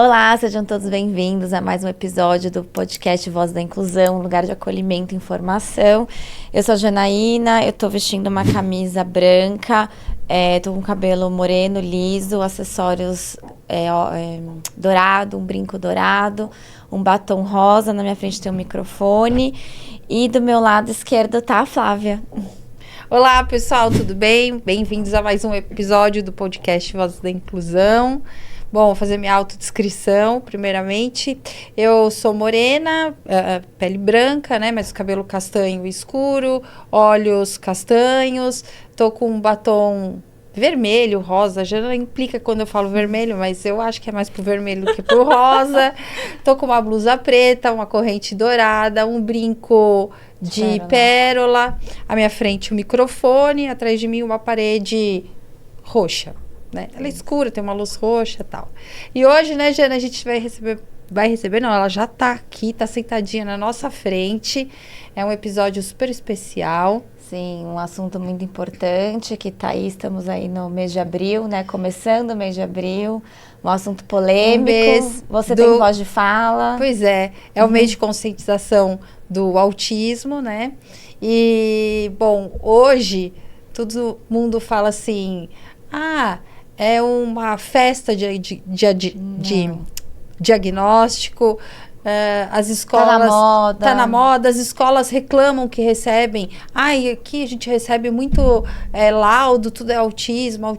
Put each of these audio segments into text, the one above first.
Olá, sejam todos bem-vindos a mais um episódio do podcast Voz da Inclusão, um lugar de acolhimento e informação. Eu sou a Janaína, eu tô vestindo uma camisa branca, tô com cabelo moreno, liso, acessórios dourado, um brinco dourado, um batom rosa, na minha frente tem um microfone e do meu lado esquerdo tá a Flávia. Olá, pessoal, tudo bem? Bem-vindos a mais um episódio do podcast Voz da Inclusão. Bom, vou fazer minha autodescrição, primeiramente. Eu sou morena, pele branca, né? Mas cabelo castanho escuro, olhos castanhos. Tô com um batom vermelho, rosa. Já não implica quando eu falo vermelho, mas eu acho que é mais pro vermelho do que pro rosa. Tô com uma blusa preta, uma corrente dourada, um brinco de pérola. À minha frente, um microfone. Atrás de mim, uma parede roxa. Né? Ela é escura, tem uma luz roxa e tal. E hoje, né, Jana, a gente vai receber, não, ela já tá aqui, tá sentadinha na nossa frente. É um episódio super especial. Sim, um assunto muito importante que tá aí, estamos aí no mês de abril, né, começando o mês de abril, um assunto polêmico, você tem voz de fala. Pois é, é o mês de conscientização do autismo, né, e, bom, hoje todo mundo fala assim, é uma festa de diagnóstico, as escolas... Tá na moda. As escolas reclamam que recebem. Aqui a gente recebe muito laudo, tudo é autismo.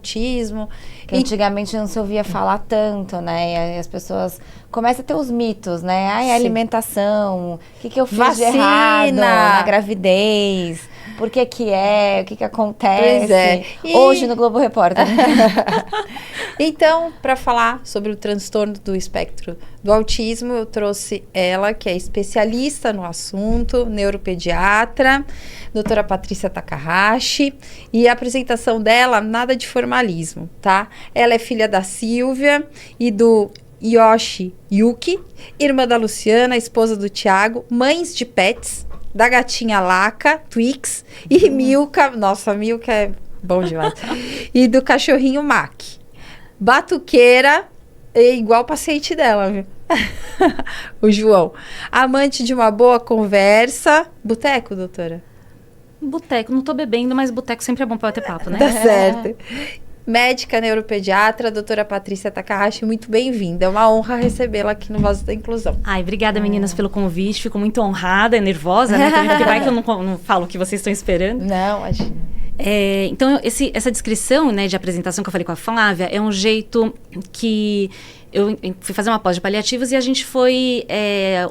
Que antigamente não se ouvia falar tanto, né? E aí as pessoas começam a ter os mitos, né? Alimentação, o que eu fiz de errado na gravidez... Por que o que acontece? Pois é. Hoje no Globo Repórter. Então, para falar sobre o transtorno do espectro do autismo, eu trouxe ela, que é especialista no assunto, neuropediatra, doutora Patrícia Takahashi, e a apresentação dela, nada de formalismo, tá? Ela é filha da Silvia e do Yoshi Yuki, irmã da Luciana, esposa do Thiago, mães de pets, da gatinha Laca, Twix, e Milka, nossa, Milka é bom demais, e do cachorrinho Mac. Batuqueira, é igual o paciente dela, viu? O João. Amante de uma boa conversa. Boteco, doutora? Boteco, não tô bebendo, mas boteco sempre é bom pra bater papo, né? Tá certo. Médica neuropediatra, doutora Patrícia Takahashi, muito bem-vinda. É uma honra recebê-la aqui no Voz da Inclusão. Ai, obrigada, meninas, pelo convite. Fico muito honrada e nervosa, né? Porque vai que eu não falo o que vocês estão esperando. Não, imagina. Então, essa descrição, né, de apresentação que eu falei com a Flávia é um jeito que... Eu fui fazer uma pós de paliativos e a gente foi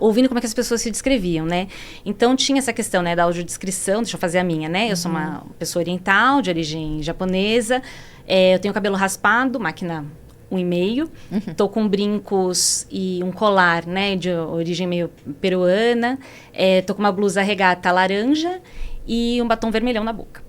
ouvindo como é que as pessoas se descreviam, né? Então, tinha essa questão, né, da audiodescrição. Deixa eu fazer a minha, né? Eu sou uma pessoa oriental, de origem japonesa. Eu tenho cabelo raspado, máquina 1,5. Tô com brincos e um colar, né, de origem meio peruana. Tô com uma blusa regata laranja e um batom vermelhão na boca.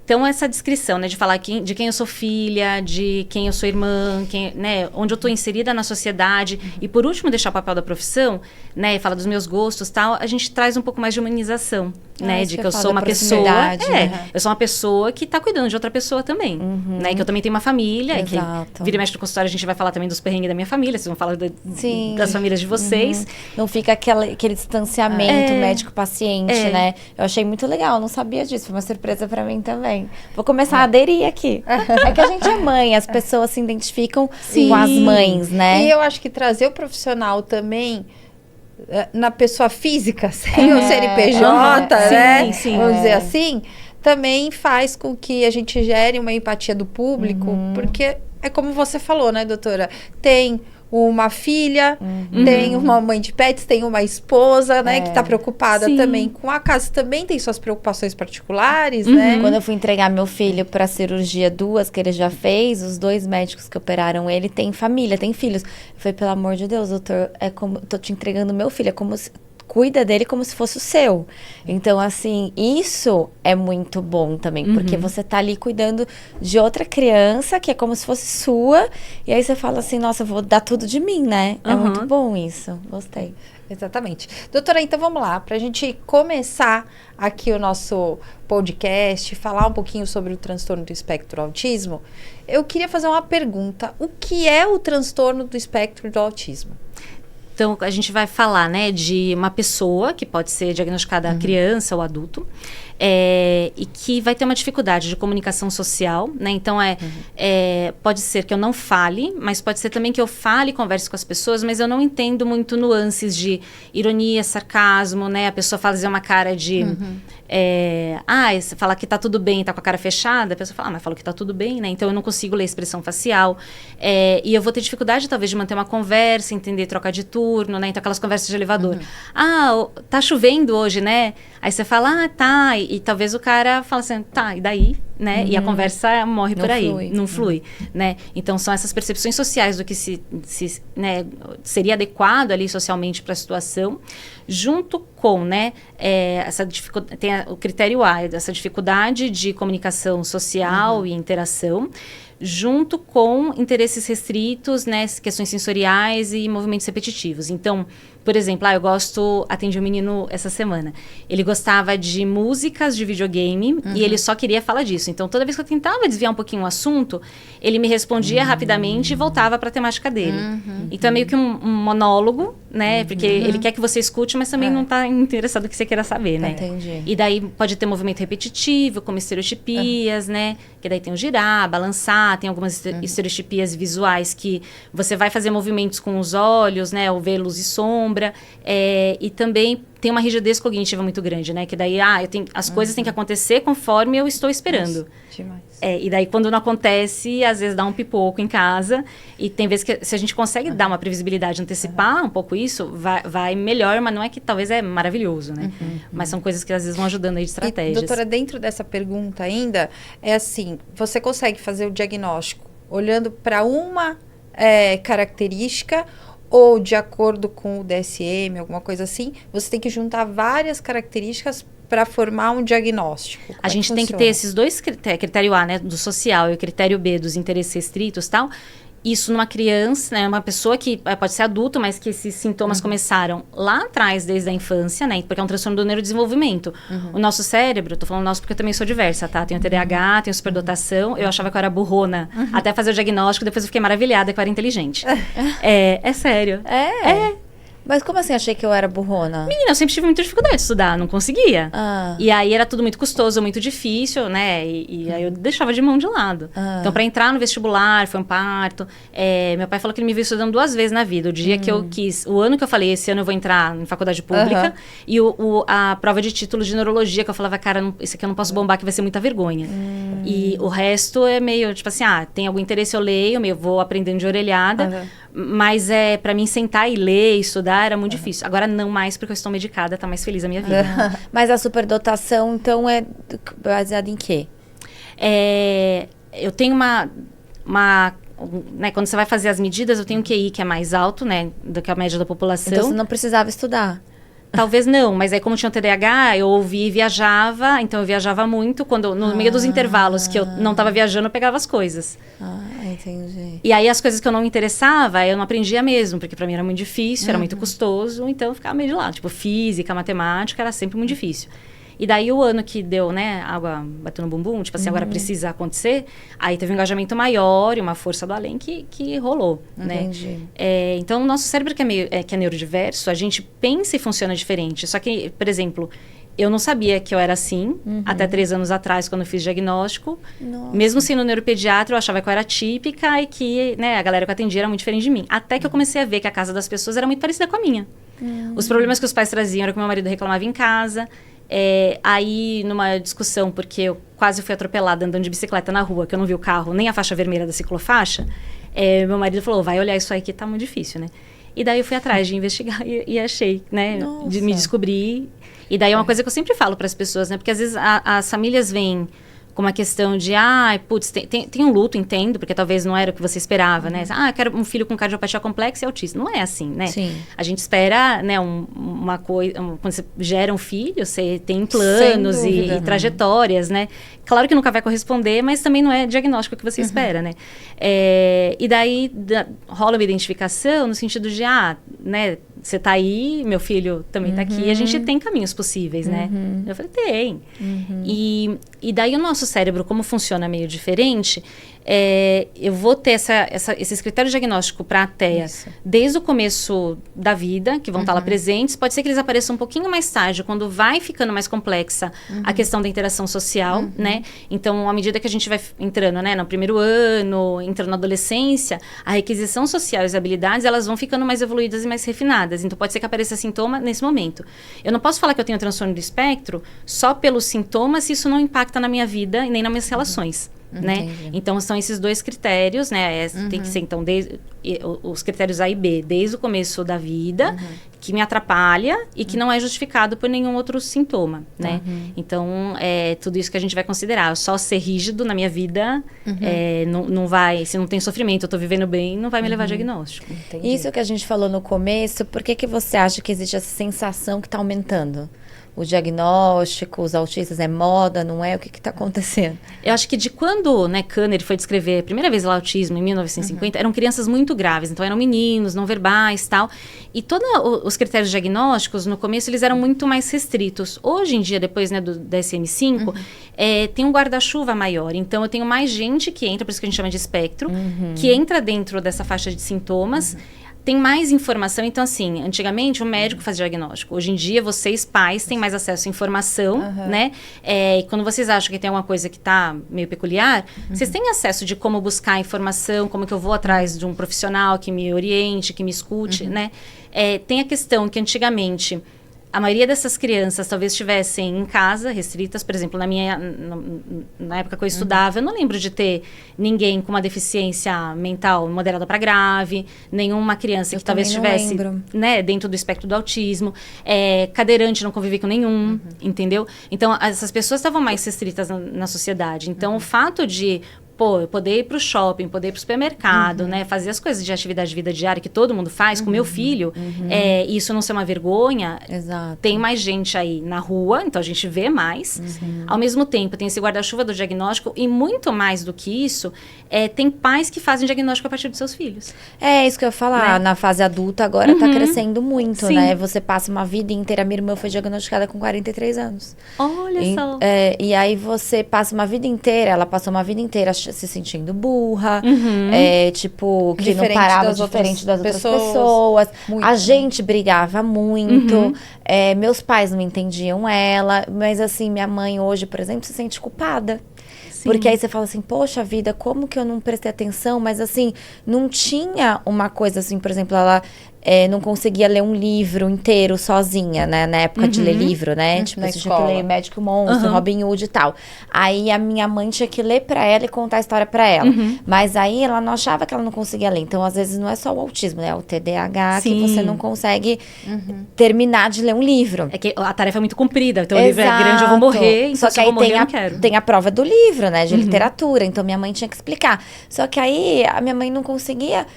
Então, essa descrição, né, de falar de quem eu sou filha, de quem eu sou irmã, né, onde eu estou inserida na sociedade. E, por último, deixar o papel da profissão, né, falar dos meus gostos e tal, a gente traz um pouco mais de humanização, né, de que eu sou uma pessoa... Eu sou uma pessoa que está cuidando de outra pessoa também, né, que eu também tenho uma família, que vira e mexe no consultório, a gente vai falar também dos perrengues da minha família, vocês vão falar das famílias de vocês. Não fica aquele distanciamento médico-paciente, né? Eu achei muito legal, não sabia disso, foi uma surpresa para mim também. Vou começar a aderir aqui. É que a gente é mãe, as pessoas se identificam com as mães, né? E eu acho que trazer o profissional também na pessoa física, sem o CNPJ, né? Vamos dizer assim, também faz com que a gente gere uma empatia do público, porque é como você falou, né, doutora? Tem uma filha, tem uma mãe de pets, tem uma esposa, né, que tá preocupada também com a casa, também tem suas preocupações particulares, né? Quando eu fui entregar meu filho pra cirurgia 2, que ele já fez, os 2 médicos que operaram ele têm família, têm filhos. Eu falei, pelo amor de Deus, doutor, tô te entregando meu filho, é como cuida dele como se fosse o seu. Então, assim, isso é muito bom também, porque você tá ali cuidando de outra criança, que é como se fosse sua, e aí você fala assim, nossa, eu vou dar tudo de mim, né? É muito bom isso, gostei. Exatamente. Doutora, então vamos lá, para a gente começar aqui o nosso podcast, falar um pouquinho sobre o transtorno do espectro do autismo, eu queria fazer uma pergunta. O que é o transtorno do espectro do autismo? Então, a gente vai falar, né, de uma pessoa que pode ser diagnosticada criança ou adulto, e que vai ter uma dificuldade de comunicação social, né? Então, pode ser que eu não fale, mas pode ser também que eu fale e converse com as pessoas, mas eu não entendo muito nuances de ironia, sarcasmo, né? A pessoa fazer uma cara de... você fala que tá tudo bem, tá com a cara fechada, a pessoa fala, mas falou que tá tudo bem, né? Então eu não consigo ler expressão facial. E eu vou ter dificuldade, talvez, de manter uma conversa, entender troca de turno, né? Então aquelas conversas de elevador. Tá chovendo hoje, né? Aí você fala, tá. E talvez o cara fala assim, tá, e daí? Né? E a conversa morre por aí, não flui, né? Então são essas percepções sociais do que né, seria adequado ali socialmente para a situação, junto com, né, essa dificuldade, tem o critério A, essa dificuldade de comunicação social e interação, junto com interesses restritos, né, questões sensoriais e movimentos repetitivos. Então, por exemplo, atendi um menino essa semana. Ele gostava de músicas de videogame e ele só queria falar disso. Então, toda vez que eu tentava desviar um pouquinho o assunto, ele me respondia rapidamente e voltava para a temática dele. Então, é meio que um monólogo, né? Porque ele quer que você escute, mas também não está interessado no que você queira saber, né? Entendi. E daí pode ter movimento repetitivo, como estereotipias, né? Que daí tem o girar, balançar, tem algumas estereotipias visuais que você vai fazer movimentos com os olhos, né? Ou ver luz e sombra. E também tem uma rigidez cognitiva muito grande, né? Que daí, as coisas têm que acontecer conforme eu estou esperando. Demais. E daí, quando não acontece, às vezes dá um pipoco em casa. E tem vezes que, se a gente consegue dar uma previsibilidade, antecipar um pouco isso, vai melhor, mas não é que talvez é maravilhoso, né? Mas são coisas que às vezes vão ajudando aí de estratégias. E, doutora, dentro dessa pergunta ainda, é assim, você consegue fazer o diagnóstico olhando para uma característica ou de acordo com o DSM, alguma coisa assim, você tem que juntar várias características para formar um diagnóstico. A gente tem que ter esses dois critério A, né, do social, e o critério B dos interesses restritos e tal. Isso numa criança, né, uma pessoa que pode ser adulto, mas que esses sintomas começaram lá atrás, desde a infância, né, porque é um transtorno do neurodesenvolvimento. O nosso cérebro, tô falando nosso porque eu também sou diversa, tá? Tenho TDAH, tenho superdotação, eu achava que eu era burrona, até fazer o diagnóstico, depois eu fiquei maravilhada que eu era inteligente. É sério. Mas como assim achei que eu era burrona? Menina, eu sempre tive muita dificuldade de estudar, não conseguia. E aí era tudo muito custoso, muito difícil, né? E aí eu deixava de mão de lado. Então, para entrar no vestibular, foi um parto. Meu pai falou que ele me viu estudando 2 vezes na vida. O dia que eu quis, o ano que eu falei, esse ano eu vou entrar em faculdade pública, e a prova de título de neurologia, que eu falava, cara, isso aqui eu não posso bombar, que vai ser muita vergonha. E o resto é meio, tipo assim, tem algum interesse, eu leio, vou aprendendo de orelhada. Mas para mim sentar e ler, estudar, era muito difícil. Agora não mais, porque eu estou medicada, tá mais feliz a minha vida. Mas a superdotação, então, é baseada em quê? Eu tenho né, quando você vai fazer as medidas, eu tenho um QI que é mais alto, né, do que a média da população. Então, você não precisava estudar. Talvez não, mas aí como tinha um TDAH, eu ouvia e viajava, então eu viajava muito. No meio dos intervalos que eu não estava viajando, eu pegava as coisas. Entendi. E aí as coisas que eu não me interessava, eu não aprendia mesmo, porque para mim era muito difícil, era muito custoso, então eu ficava meio de lado. Tipo, física, matemática, era sempre muito difícil. E daí o ano que deu, né, água bateu no bumbum, tipo assim, agora precisa acontecer, aí teve um engajamento maior e uma força do além que rolou, Entendi. né? Então, o nosso cérebro que é neurodiverso, a gente pensa e funciona diferente. Só que, por exemplo, eu não sabia que eu era assim, até 3 anos atrás, quando eu fiz diagnóstico. Nossa. Mesmo sendo neuropediatra, eu achava que eu era típica e que, né, a galera que eu atendia era muito diferente de mim. Até que eu comecei a ver que a casa das pessoas era muito parecida com a minha. Os problemas que os pais traziam era que meu marido reclamava em casa. Aí, numa discussão, porque eu quase fui atropelada andando de bicicleta na rua, que eu não vi o carro, nem a faixa vermelha da ciclofaixa, meu marido falou, vai olhar isso aí que tá muito difícil, né? E daí eu fui atrás de investigar e achei, né? Nossa. De me descobrir. E daí é uma coisa que eu sempre falo para as pessoas, né? Porque às vezes as famílias vêm como a questão de, putz, tem um luto, entendo, porque talvez não era o que você esperava, né? Eu quero um filho com cardiopatia complexa e autista. Não é assim, né? Sim. A gente espera, né, uma coisa, quando você gera um filho, você tem planos e trajetórias, né? Claro que nunca vai corresponder, mas também não é diagnóstico que você espera, né? E daí rola uma identificação no sentido de, né, você tá aí, meu filho também tá aqui, a gente tem caminhos possíveis, né? Eu falei, tem. E daí o nosso cérebro, como funciona meio diferente, eu vou ter esses critérios diagnósticos para a TEA desde o começo da vida, que vão estar lá presentes. Pode ser que eles apareçam um pouquinho mais tarde, quando vai ficando mais complexa a questão da interação social, né? Então, à medida que a gente vai entrando, né, no primeiro ano, entrando na adolescência, a requisição social e as habilidades, elas vão ficando mais evoluídas e mais refinadas. Então, pode ser que apareça sintoma nesse momento. Eu não posso falar que eu tenho transtorno do espectro só pelos sintomas, se isso não impacta na minha vida e nem nas minhas relações. Né? Então, são esses dois critérios, né? Tem que ser, então, os critérios A e B, desde o começo da vida, que me atrapalha e que não é justificado por nenhum outro sintoma, né? Então, tudo isso que a gente vai considerar. Só ser rígido na minha vida, não vai, se não tem sofrimento, eu tô vivendo bem, não vai me levar a diagnóstico. Entendi. Isso que a gente falou no começo, por que você acha que existe essa sensação que tá aumentando? O diagnóstico, os autistas, é moda, não é? O que está acontecendo? Eu acho que de quando, né, Kanner foi descrever a primeira vez o autismo, em 1950, eram crianças muito graves. Então, eram meninos, não verbais e tal. E todos os critérios diagnósticos, no começo, eles eram muito mais restritos. Hoje em dia, depois, né, do DSM-5, tem um guarda-chuva maior. Então, eu tenho mais gente que entra, por isso que a gente chama de espectro, que entra dentro dessa faixa de sintomas. Tem mais informação. Então, assim, antigamente o médico fazia diagnóstico. Hoje em dia, vocês, pais, têm mais acesso à informação, né? E quando vocês acham que tem alguma coisa que está meio peculiar, vocês têm acesso de como buscar a informação, como que eu vou atrás de um profissional que me oriente, que me escute, né? Tem a questão que antigamente a maioria dessas crianças talvez estivessem em casa, restritas. Por exemplo, na época que eu estudava, eu não lembro de ter ninguém com uma deficiência mental moderada para grave, nenhuma criança que talvez estivesse, né, dentro do espectro do autismo, cadeirante, não convivi com nenhum, entendeu? Então, essas pessoas estavam mais restritas na sociedade. Então, o fato de eu poder ir para o shopping, poder ir para o supermercado, né? Fazer as coisas de atividade de vida diária que todo mundo faz com meu filho, isso não ser uma vergonha. Exato. Tem mais gente aí na rua, então a gente vê mais. Ao mesmo tempo, tem esse guarda-chuva do diagnóstico e muito mais do que isso, tem pais que fazem diagnóstico a partir dos seus filhos. É isso que eu ia falar. Né? Na fase adulta agora tá crescendo muito, né? Você passa uma vida inteira. Minha irmã foi diagnosticada com 43 anos. Olha só. E aí você passa uma vida inteira, ela passou uma vida inteira se sentindo burra, tipo, que diferente não parava das diferente das outras pessoas. Muito, a gente brigava muito, meus pais não entendiam ela, mas assim, minha mãe hoje, por exemplo, se sente culpada. Sim. Porque aí você fala assim, poxa vida, como que eu não prestei atenção? Mas assim, não tinha uma coisa assim, por exemplo, ela não conseguia ler um livro inteiro sozinha, né? Na época de ler livro, né? Tipo, você tinha que ler Médico e o Monstro, Robin Hood e tal. Aí a minha mãe tinha que ler pra ela e contar a história pra ela. Mas aí ela não achava que ela não conseguia ler. Então, às vezes, não é só o autismo, né? É o TDAH que você não consegue terminar de ler um livro. É que a tarefa é muito comprida. Então, o livro é grande, eu vou morrer. Então, só que aí eu vou morrer, eu não quero. Tem a prova do livro, né? De literatura. Então, minha mãe tinha que explicar. Só que aí, a minha mãe não conseguia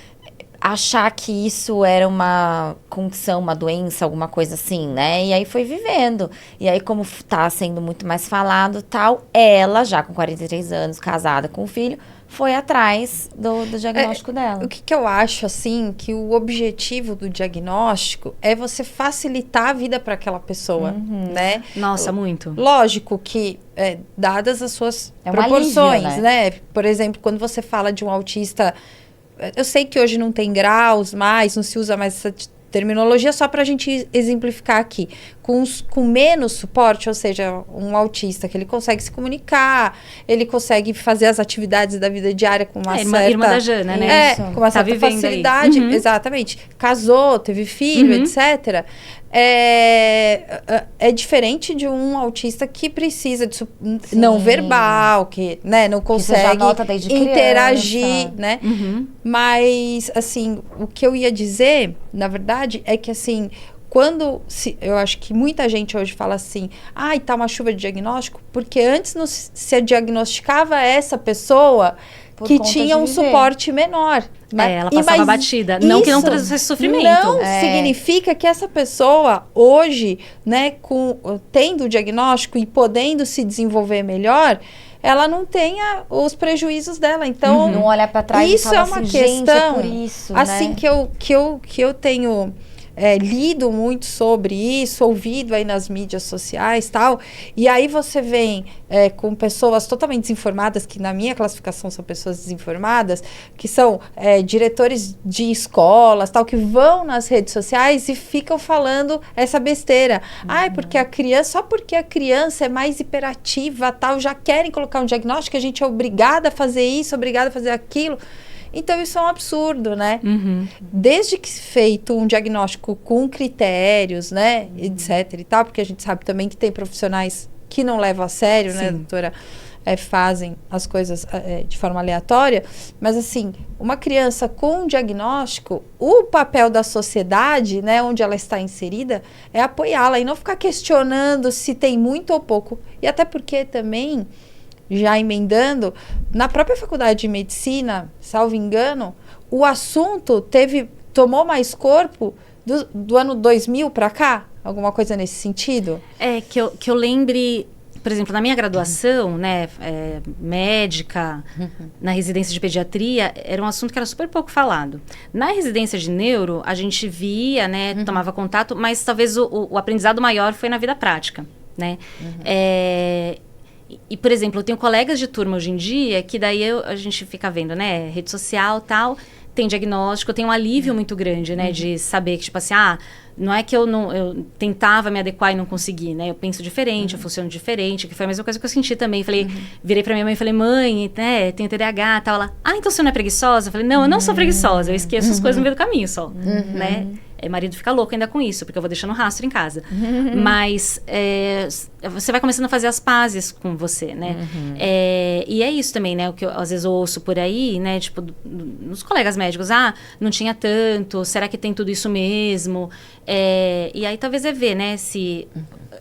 achar que isso era uma condição, uma doença, alguma coisa assim, né? E aí foi vivendo. E aí, como tá sendo muito mais falado tal, ela, já com 43 anos, casada com um filho, foi atrás do diagnóstico dela. O que eu acho, assim, que o objetivo do diagnóstico é você facilitar a vida para aquela pessoa, né? Nossa, muito. Lógico que, dadas as suas proporções, alívio, né? Por exemplo, quando você fala de um autista... Eu sei que hoje não tem graus mais, não se usa mais essa terminologia, só para a gente exemplificar aqui. Com menos suporte, ou seja, um autista que ele consegue se comunicar, ele consegue fazer as atividades da vida diária com uma certa... Irmã da Jana, né? Com uma certa facilidade. Exatamente. Casou, teve filho, etc. É diferente de um autista que precisa de não verbal, que, né, não consegue interagir, criança, né? Mas, assim, o que eu ia dizer, na verdade, é que, assim, eu acho que muita gente hoje fala assim, tá uma chuva de diagnóstico, porque antes não se diagnosticava essa pessoa que tinha um suporte menor. Ela passava batida. Não que não trouxesse sofrimento. Não significa que essa pessoa, hoje, né, tendo o diagnóstico e podendo se desenvolver melhor, ela não tenha os prejuízos dela. Então, não olhar para trás isso e falar é uma assim, questão, por isso, assim, né? que eu tenho lido muito sobre isso, ouvido aí nas mídias sociais e tal, e aí você vem com pessoas totalmente desinformadas, que na minha classificação são pessoas desinformadas, que são diretores de escolas, tal, que vão nas redes sociais e ficam falando essa besteira. Porque só porque a criança é mais hiperativa, tal, já querem colocar um diagnóstico, a gente é obrigada a fazer isso, obrigada a fazer aquilo. Então, isso é um absurdo, né? Desde que feito um diagnóstico com critérios, né, etc e tal, porque a gente sabe também que tem profissionais que não levam a sério, né, doutora? Fazem as coisas de forma aleatória, mas assim, uma criança com um diagnóstico, o papel da sociedade, né, onde ela está inserida, é apoiá-la e não ficar questionando se tem muito ou pouco. E até porque também, já emendando, na própria faculdade de medicina, salvo engano, o assunto tomou mais corpo do ano 2000 para cá? Alguma coisa nesse sentido? Que eu lembre, por exemplo, na minha graduação, né, médica, na residência de pediatria, era um assunto que era super pouco falado. Na residência de neuro, a gente via, né, tomava contato, mas talvez o aprendizado maior foi na vida prática, né? E, por exemplo, eu tenho colegas de turma hoje em dia que daí a gente fica vendo, né, rede social, tal, tem diagnóstico, tem um alívio muito grande, né, de saber que, tipo assim, não é que eu tentava me adequar e não consegui, né, eu penso diferente, eu funciono diferente, que foi a mesma coisa que eu senti também. Falei, virei pra minha mãe e falei, mãe, né, tenho TDAH, tal, ela, então você não é preguiçosa? Eu falei, não, eu não sou preguiçosa, eu esqueço as coisas no meio do caminho só, né. Marido fica louco ainda com isso, porque eu vou deixando rastro em casa. Mas você vai começando a fazer as pazes com você, né? E é isso também, né? O que eu às vezes ouço por aí, né? Tipo, nos colegas médicos, não tinha tanto, será que tem tudo isso mesmo? E aí talvez ver, né? Se...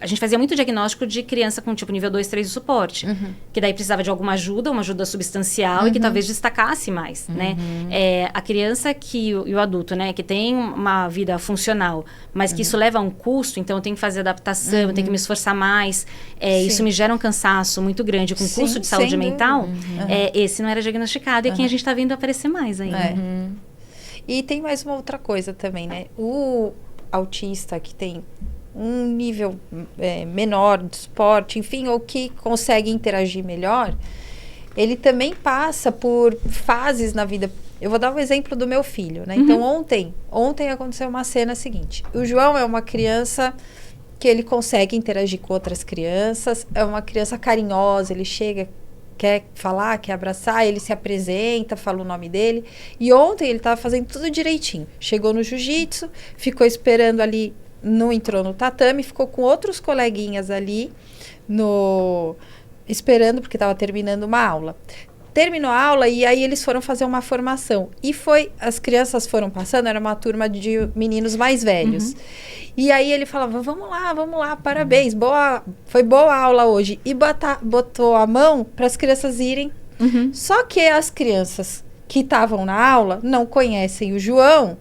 A gente fazia muito diagnóstico de criança com tipo nível 2, 3 de suporte. Que daí precisava de alguma ajuda, uma ajuda substancial e que talvez destacasse mais, né? A criança e o adulto, né? Que tem uma vida funcional, mas que isso leva a um custo, então eu tenho que fazer adaptação, eu tenho que me esforçar mais. Isso me gera um cansaço muito grande com custo de saúde mental. Esse não era diagnosticado e quem a gente está vendo aparecer mais ainda. E tem mais uma outra coisa também, né? O autista que tem um nível menor de suporte, enfim, ou que consegue interagir melhor, ele também passa por fases na vida. Eu vou dar um exemplo do meu filho, né? Então, ontem aconteceu uma cena seguinte. O João é uma criança que ele consegue interagir com outras crianças, é uma criança carinhosa, ele chega, quer falar, quer abraçar, ele se apresenta, fala o nome dele. E ontem ele estava fazendo tudo direitinho. Chegou no jiu-jitsu, ficou esperando ali, não entrou no tatame, ficou com outros coleguinhas ali, esperando, porque estava terminando uma aula. Terminou a aula e aí eles foram fazer uma formação. E as crianças foram passando, era uma turma de meninos mais velhos. E aí ele falava, vamos lá, parabéns, foi boa a aula hoje. E botou a mão para as crianças irem. Só que as crianças que estavam na aula não conhecem o João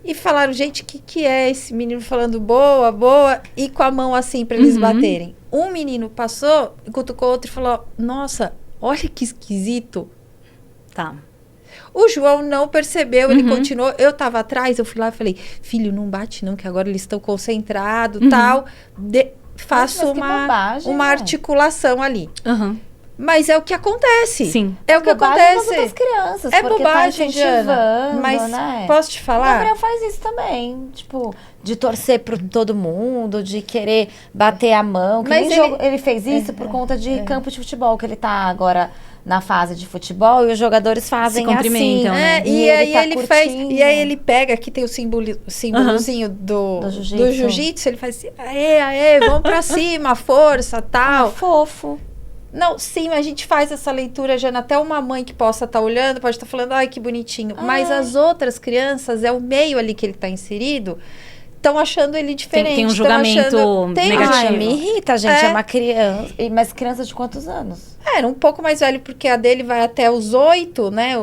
e falaram, gente, o que é esse menino falando boa, e com a mão assim para eles baterem. Um menino passou, cutucou o outro e falou, nossa, olha que esquisito. Tá. O João não percebeu, ele continuou. Eu tava atrás, eu fui lá e falei, filho, não bate não, que agora eles estão concentrados, tal. Faço uma articulação ali. Mas é o que acontece. Sim. É o que acontece. Das crianças, é porque bobagem, tá Diana. Mas né? posso te falar? O Gabriel faz isso também. Tipo, de torcer por todo mundo, de querer bater a mão. Mas ele fez isso por conta de campo de futebol, que ele tá agora na fase de futebol e os jogadores fazem se cumprimentam, assim. né? E aí ele faz. E aí ele pega, aqui tem o símbolozinho do jiu-jitsu, ele faz assim, aê, vamos pra cima, força, tal. Fofo. Não, sim, a gente faz essa leitura, Jana, até uma mãe que possa estar olhando, pode estar falando, ai, que bonitinho. Mas as outras crianças, é o meio ali que ele está inserido, estão achando ele diferente. Tem um tão julgamento negativo. Ai, me irrita, gente. É uma criança. Mas criança de quantos anos? Era um pouco mais velho, porque a dele vai até os 8, né?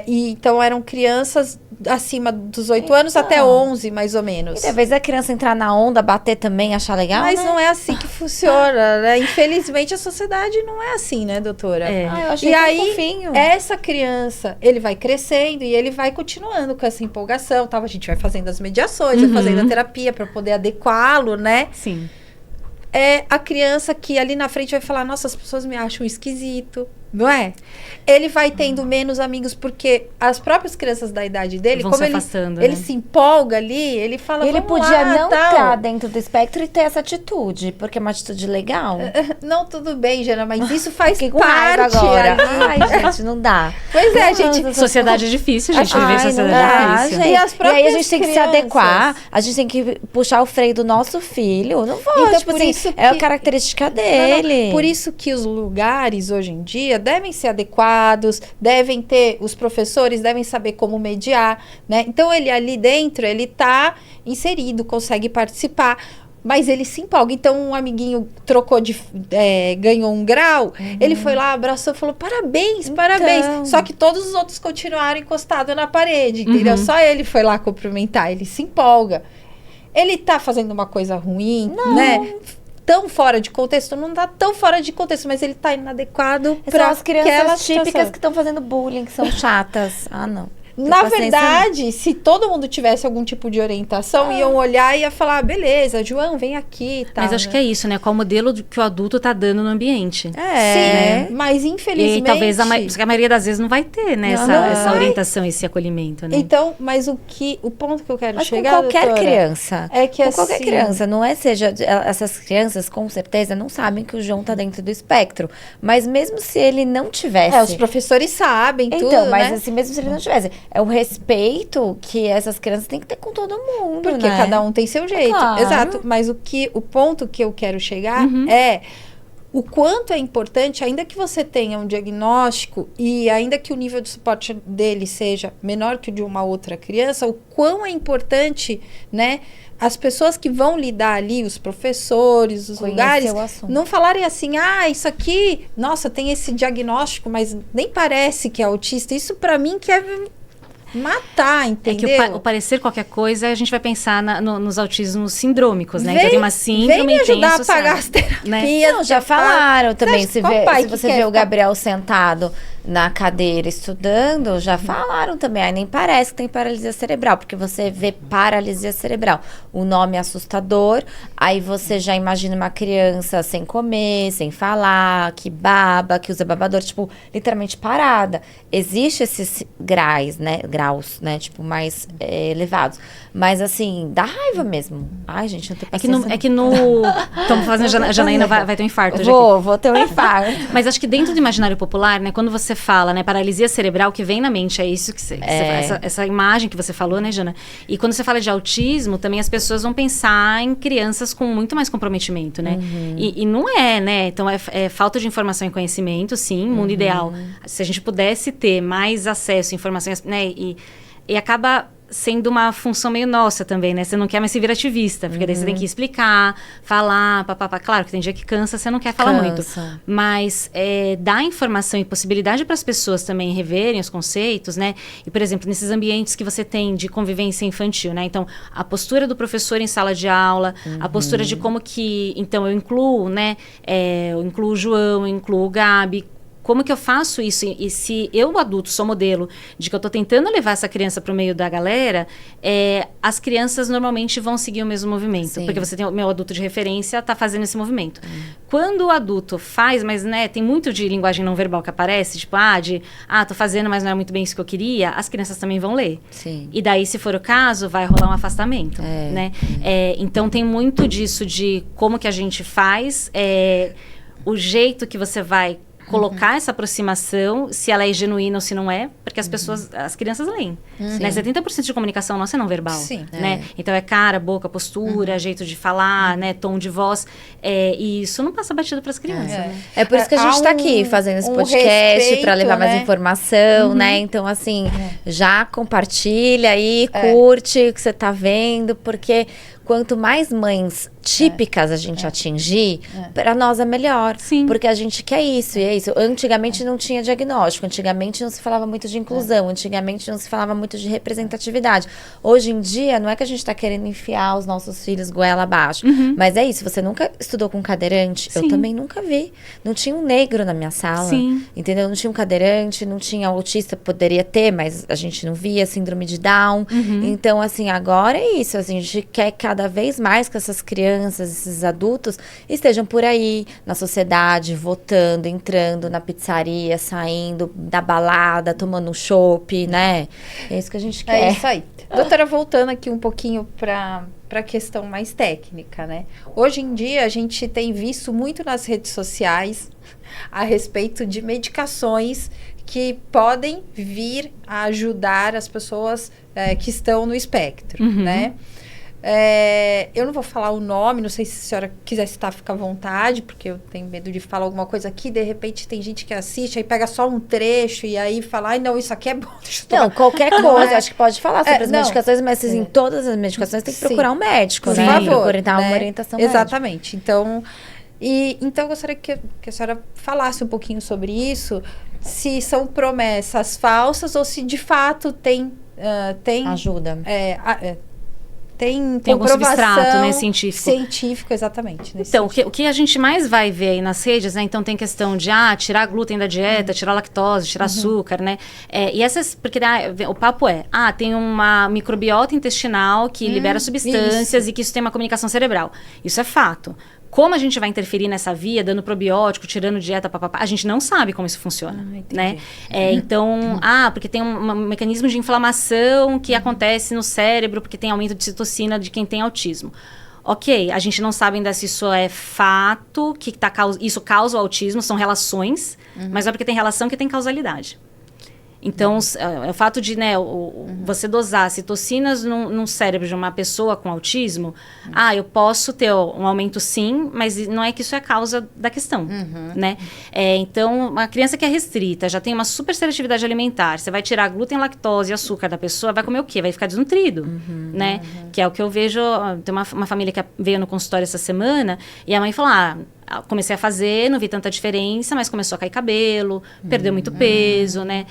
E então eram crianças acima dos 8 anos até 11, mais ou menos. E talvez a criança entrar na onda, bater também, achar legal, Mas né? não é assim que funciona, né? Infelizmente a sociedade não é assim, né, doutora? Eu achei E tão aí, fofinho. essa criança, ele vai crescendo e ele vai continuando com essa empolgação, tal. A gente vai fazendo as mediações, vai fazendo a terapia para poder adequá-lo, né? Sim. É a criança que ali na frente vai falar, nossa, as pessoas me acham esquisito, não é? Ele vai tendo menos amigos, porque as próprias crianças da idade dele, Vão como se ele, afastando, ele né? se empolga ali, ele fala, Ele vamos podia lá, não tal. estar dentro do espectro e ter essa atitude, porque é uma atitude legal. Não, tudo bem, Jana, mas isso faz Fiquei com raiva parte agora. ali. Ai, gente, não dá. Pois é, Nossa, gente. Sociedade é difícil, gente. Viver em Ai, não sociedade dá, é difícil. gente. E as E aí a próprias gente tem que se crianças. adequar, a gente tem que puxar o freio do nosso filho. Não vou, Então, tipo por assim, isso é a que- característica Não, dele. por isso que os lugares hoje em dia devem ser adequados, devem ter, os professores devem saber como mediar, né? Então ele ali dentro, ele tá inserido, consegue participar, mas ele se empolga. Então um amiguinho trocou ganhou um grau, ele foi lá, abraçou e falou, parabéns, parabéns. Só que todos os outros continuaram encostados na parede, entendeu? Só ele foi lá cumprimentar, ele se empolga. Ele tá fazendo uma coisa ruim, né? Tão fora de contexto, não tá tão fora de contexto, mas ele tá inadequado São para as crianças típicas que estão fazendo bullying, que são chatas. Ah, não. Tem Na paciência, verdade, se todo mundo tivesse algum tipo de orientação, iam olhar e ia falar, beleza, João, vem aqui e tal. Mas acho que é isso, né? Qual o modelo que o adulto tá dando no ambiente. não. É. Sim, mas infelizmente... E talvez a maioria das vezes não vai ter, né? Não Essa vai. orientação, esse acolhimento, né? Então, mas o ponto que eu quero Mas com chegar, qualquer doutora, criança. é que com qualquer assim- criança. Não é essas crianças, com certeza, não sabem que o João tá dentro do espectro. Mas mesmo se ele não tivesse. os professores sabem Então, tudo, mas né? assim, mesmo se ele não tivesse, é o respeito que essas crianças têm que ter com todo mundo, Porque né? cada um tem seu jeito. Claro. Exato. Mas o ponto que eu quero chegar é o quanto é importante, ainda que você tenha um diagnóstico e ainda que o nível de suporte dele seja menor que o de uma outra criança, o quão é importante, né? As pessoas que vão lidar ali, os professores, os Conhecer lugares, o assunto. não falarem assim, isso aqui, nossa, tem esse diagnóstico, mas nem parece que é autista. Isso pra mim que é matar, É entendeu? que o parecer qualquer coisa, a gente vai pensar nos autismos sindrômicos, né? Vem- então tem uma Vem síndrome me e tem ajudar a associado, pagar as terapias. né? Não, já falaram também. acha Se, qual pai que você quer vê o ficar- Gabriel sentado na cadeira estudando, já falaram também. Aí nem parece que tem paralisia cerebral, porque você vê paralisia cerebral. O nome é assustador, aí você já imagina uma criança sem comer, sem falar, que baba, que usa babador, tipo, literalmente parada. Existe esses graus, né, tipo, mais elevados. Mas, assim, dá raiva mesmo. Ai, gente, não tem paciência. Estamos fazendo, a Janaína vai ter um infarto. já Vou ter um infarto. Mas acho que dentro do imaginário popular, né, quando você fala, né, paralisia cerebral, que vem na mente, é isso que você essa imagem que você falou, né, Jana? E quando você fala de autismo, também as pessoas vão pensar em crianças com muito mais comprometimento, né? E não é, né? Então é falta de informação e conhecimento, sim, mundo ideal. Se a gente pudesse ter mais acesso a informações, né, e acaba sendo uma função meio nossa também, né? Você não quer mais se vir ativista, porque daí você tem que explicar, falar, papapá. Claro que tem dia que cansa, você não quer falar muito. Mas dar informação e possibilidade para as pessoas também reverem os conceitos, né? E, por exemplo, nesses ambientes que você tem de convivência infantil, né? Então, a postura do professor em sala de aula, a postura de como que... Então, eu incluo, né? Eu incluo o João, eu incluo o Gabi. Como que eu faço isso? E se eu, adulto, sou modelo de que eu estou tentando levar essa criança para o meio da galera, as crianças normalmente vão seguir o mesmo movimento. Sim. Porque você tem o meu adulto de referência, está fazendo esse movimento. Quando o adulto faz, mas né, tem muito de linguagem não verbal que aparece, tipo, tô fazendo, mas não é muito bem isso que eu queria, as crianças também vão ler. Sim. E daí, se for o caso, vai rolar um afastamento, né? Então, tem muito disso de como que a gente faz, o jeito que você vai colocar essa aproximação, se ela é genuína ou se não é, porque as pessoas, as crianças leem. Né? 70% de comunicação nossa é não verbal. Sim. Né? Então é cara, boca, postura, jeito de falar, né? Tom de voz. E isso não passa batido para as crianças. Né? É por isso que a gente está aqui fazendo esse podcast para levar mais informação, né? Então, assim, já compartilha aí, curte o que você tá vendo, porque quanto mais mães típicas a gente atingir, para nós é melhor. Sim. Porque a gente quer isso, e é isso. Antigamente não tinha diagnóstico, antigamente não se falava muito de inclusão, antigamente não se falava muito de representatividade. Hoje em dia, não é que a gente tá querendo enfiar os nossos filhos goela abaixo, mas é isso, você nunca estudou com cadeirante? Sim. Eu também nunca vi. Não tinha um negro na minha sala, entendeu? Não tinha um cadeirante, não tinha autista, poderia ter, mas a gente não via, síndrome de Down. Então, assim, agora é isso, assim, a gente quer cada vez mais que essas crianças, esses adultos, estejam por aí, na sociedade, votando, entrando na pizzaria, saindo da balada, tomando um chopp, né? É isso que a gente quer. É isso aí. Doutora, voltando aqui um pouquinho para a questão mais técnica, né? Hoje em dia, a gente tem visto muito nas redes sociais a respeito de medicações que podem vir a ajudar as pessoas que estão no espectro, né? Eu não vou falar o nome, não sei se a senhora quiser citar, fica à vontade, porque eu tenho medo de falar alguma coisa aqui, de repente tem gente que assiste, aí pega só um trecho e aí fala, ai não, isso aqui é bom, deixa eu tomar. Não, qualquer coisa, acho que pode falar sobre as medicações, mas em todas as medicações tem que procurar um médico, por né? favor, Procurar uma orientação médica. Exatamente, então eu gostaria que a senhora falasse um pouquinho sobre isso, se são promessas falsas ou se de fato tem ajuda. Tem algum substrato, né, científico. Científico, exatamente. Então, o que a gente mais vai ver aí nas redes, né? Então, tem questão de, tirar glúten da dieta, tirar lactose, tirar açúcar, né? E essas, porque o papo tem uma microbiota intestinal que libera substâncias e que isso tem uma comunicação cerebral. Isso é fato. Como a gente vai interferir nessa via, dando probiótico, tirando dieta, papapá, a gente não sabe como isso funciona, né? Então, porque tem um mecanismo de inflamação que acontece no cérebro, porque tem aumento de citocina de quem tem autismo. Ok, a gente não sabe ainda se isso é fato, que isso causa o autismo, são relações, mas é porque tem relação que tem causalidade. Então, o fato de, né, você dosar citocinas num cérebro de uma pessoa com autismo, eu posso ter um aumento sim, mas não é que isso é a causa da questão, né? Então, uma criança que é restrita, já tem uma super seletividade alimentar, você vai tirar glúten, lactose e açúcar da pessoa, vai comer o quê? Vai ficar desnutrido, né? Que é o que eu vejo, tem uma família que veio no consultório essa semana, e a mãe falou, comecei a fazer, não vi tanta diferença, mas começou a cair cabelo, perdeu muito peso, né?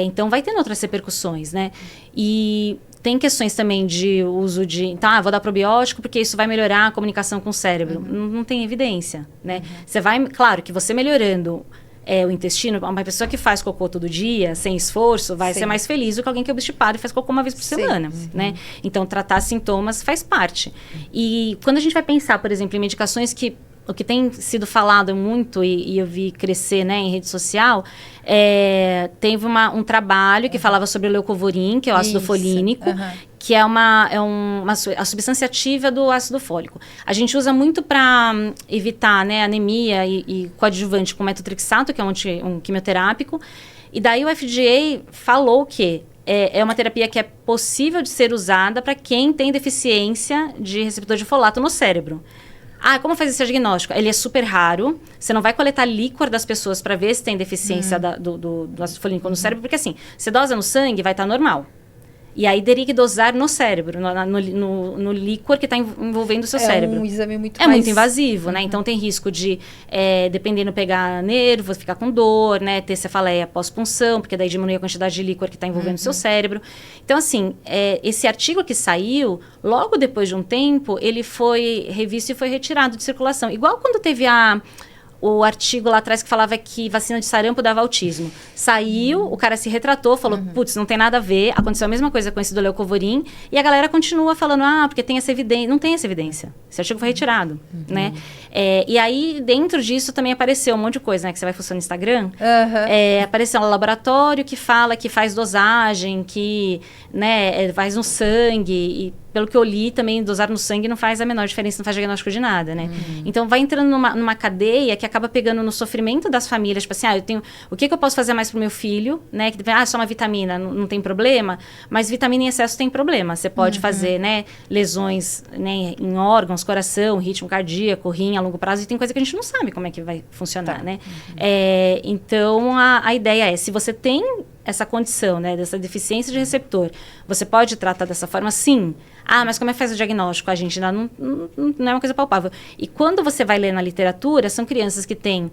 Então, vai tendo outras repercussões, né? E tem questões também de uso de... vou dar probiótico porque isso vai melhorar a comunicação com o cérebro. Não tem evidência, né? Você vai... Claro que você melhorando o intestino, uma pessoa que faz cocô todo dia, sem esforço, vai ser mais feliz do que alguém que é obstipado e faz cocô uma vez por semana, né? Então, tratar sintomas faz parte. E quando a gente vai pensar, por exemplo, em medicações que... O que tem sido falado muito, e eu vi crescer, né, em rede social, teve um trabalho que falava sobre o leucovorin, que é o ácido folínico, que é a substância ativa do ácido fólico. A gente usa muito para evitar, né, anemia e coadjuvante com metotrexato, que é um quimioterápico. E daí o FDA falou que é uma terapia que é possível de ser usada para quem tem deficiência de receptor de folato no cérebro. Como faz esse diagnóstico? Ele é super raro. Você não vai coletar líquor das pessoas para ver se tem deficiência do ácido folínico no cérebro, porque assim, você dosa no sangue, vai estar normal. E aí teria que dosar no cérebro, no líquor que está envolvendo o seu cérebro. É um exame muito muito invasivo, né? Então tem risco de, dependendo, pegar nervo, ficar com dor, né? Ter cefaleia pós-punção, porque daí diminui a quantidade de líquor que está envolvendo o seu cérebro. Então, assim, esse artigo que saiu, logo depois de um tempo, ele foi revisto e foi retirado de circulação. Igual quando teve o artigo lá atrás que falava que vacina de sarampo dava autismo. Saiu, o cara se retratou, falou, putz, não tem nada a ver, aconteceu a mesma coisa com esse do leucovorin, e a galera continua falando, porque tem essa evidência. Não tem essa evidência. Esse artigo foi retirado, né? E aí, dentro disso, também apareceu um monte de coisa, né? Que você vai funcionar no Instagram. Apareceu um laboratório que fala que faz dosagem, que, né, faz no sangue, pelo que eu li, também dosar no sangue não faz a menor diferença, não faz diagnóstico de nada, né? Então, vai entrando numa cadeia que acaba pegando no sofrimento das famílias, tipo assim, o que eu posso fazer mais pro meu filho, né? Só uma vitamina, não tem problema, mas vitamina em excesso tem problema. Você pode fazer, né, lesões, né, em órgãos, coração, ritmo cardíaco, rim a longo prazo, e tem coisa que a gente não sabe como é que vai funcionar, né? Então, a ideia é, se você tem essa condição, né, dessa deficiência de receptor, você pode tratar dessa forma? Sim. Mas como é que faz o diagnóstico? A gente ainda não é uma coisa palpável. E quando você vai ler na literatura, são crianças que têm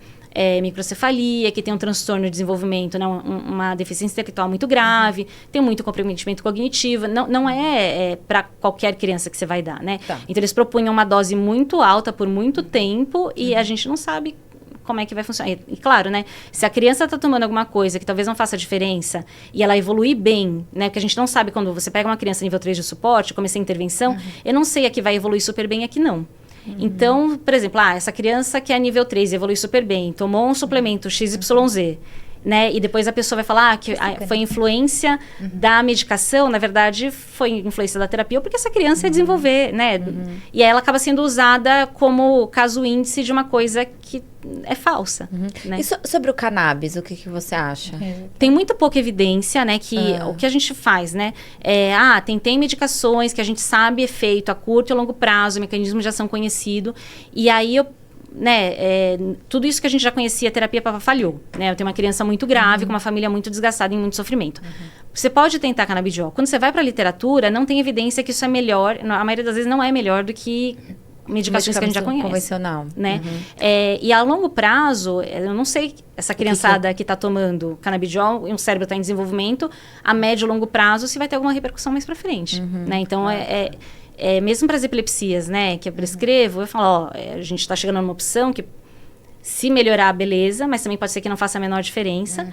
microcefalia, que tem um transtorno de desenvolvimento, né, uma deficiência intelectual muito grave, tem muito comprometimento cognitivo, não é para qualquer criança que você vai dar, né? Tá. Então, eles propunham uma dose muito alta por muito tempo e a gente não sabe como é que vai funcionar. E claro, né, se a criança está tomando alguma coisa que talvez não faça diferença e ela evoluir bem, né, porque a gente não sabe quando você pega uma criança nível 3 de suporte, comecei a intervenção, eu não sei a que vai evoluir super bem e a que não. Então, por exemplo, essa criança que é nível 3 evolui super bem, tomou um suplemento XYZ, né? E depois a pessoa vai falar que foi influência da medicação, na verdade foi influência da terapia, ou porque essa criança ia desenvolver, né? E aí ela acaba sendo usada como caso índice de uma coisa que é falsa. Né? E sobre o cannabis, o que você acha? Tem muito pouca evidência, né? Que o que a gente faz, né? Tem medicações que a gente sabe efeito a curto e a longo prazo, mecanismo de ação conhecido, e aí tudo isso que a gente já conhecia, a terapia falhou, né? Eu tenho uma criança muito grave, com uma família muito desgastada e muito sofrimento. Você pode tentar canabidiol. Quando você vai para a literatura, não tem evidência que isso é melhor, a maioria das vezes não é melhor do que medicações que a gente já conhece. Convencional. Né? E a longo prazo, eu não sei, essa criançada que está tomando canabidiol e um cérebro está em desenvolvimento, a médio e longo prazo, se vai ter alguma repercussão mais para frente. Né? Então, mesmo para as epilepsias, né, que eu prescrevo, eu falo, a gente está chegando numa opção que, se melhorar, beleza, mas também pode ser que não faça a menor diferença.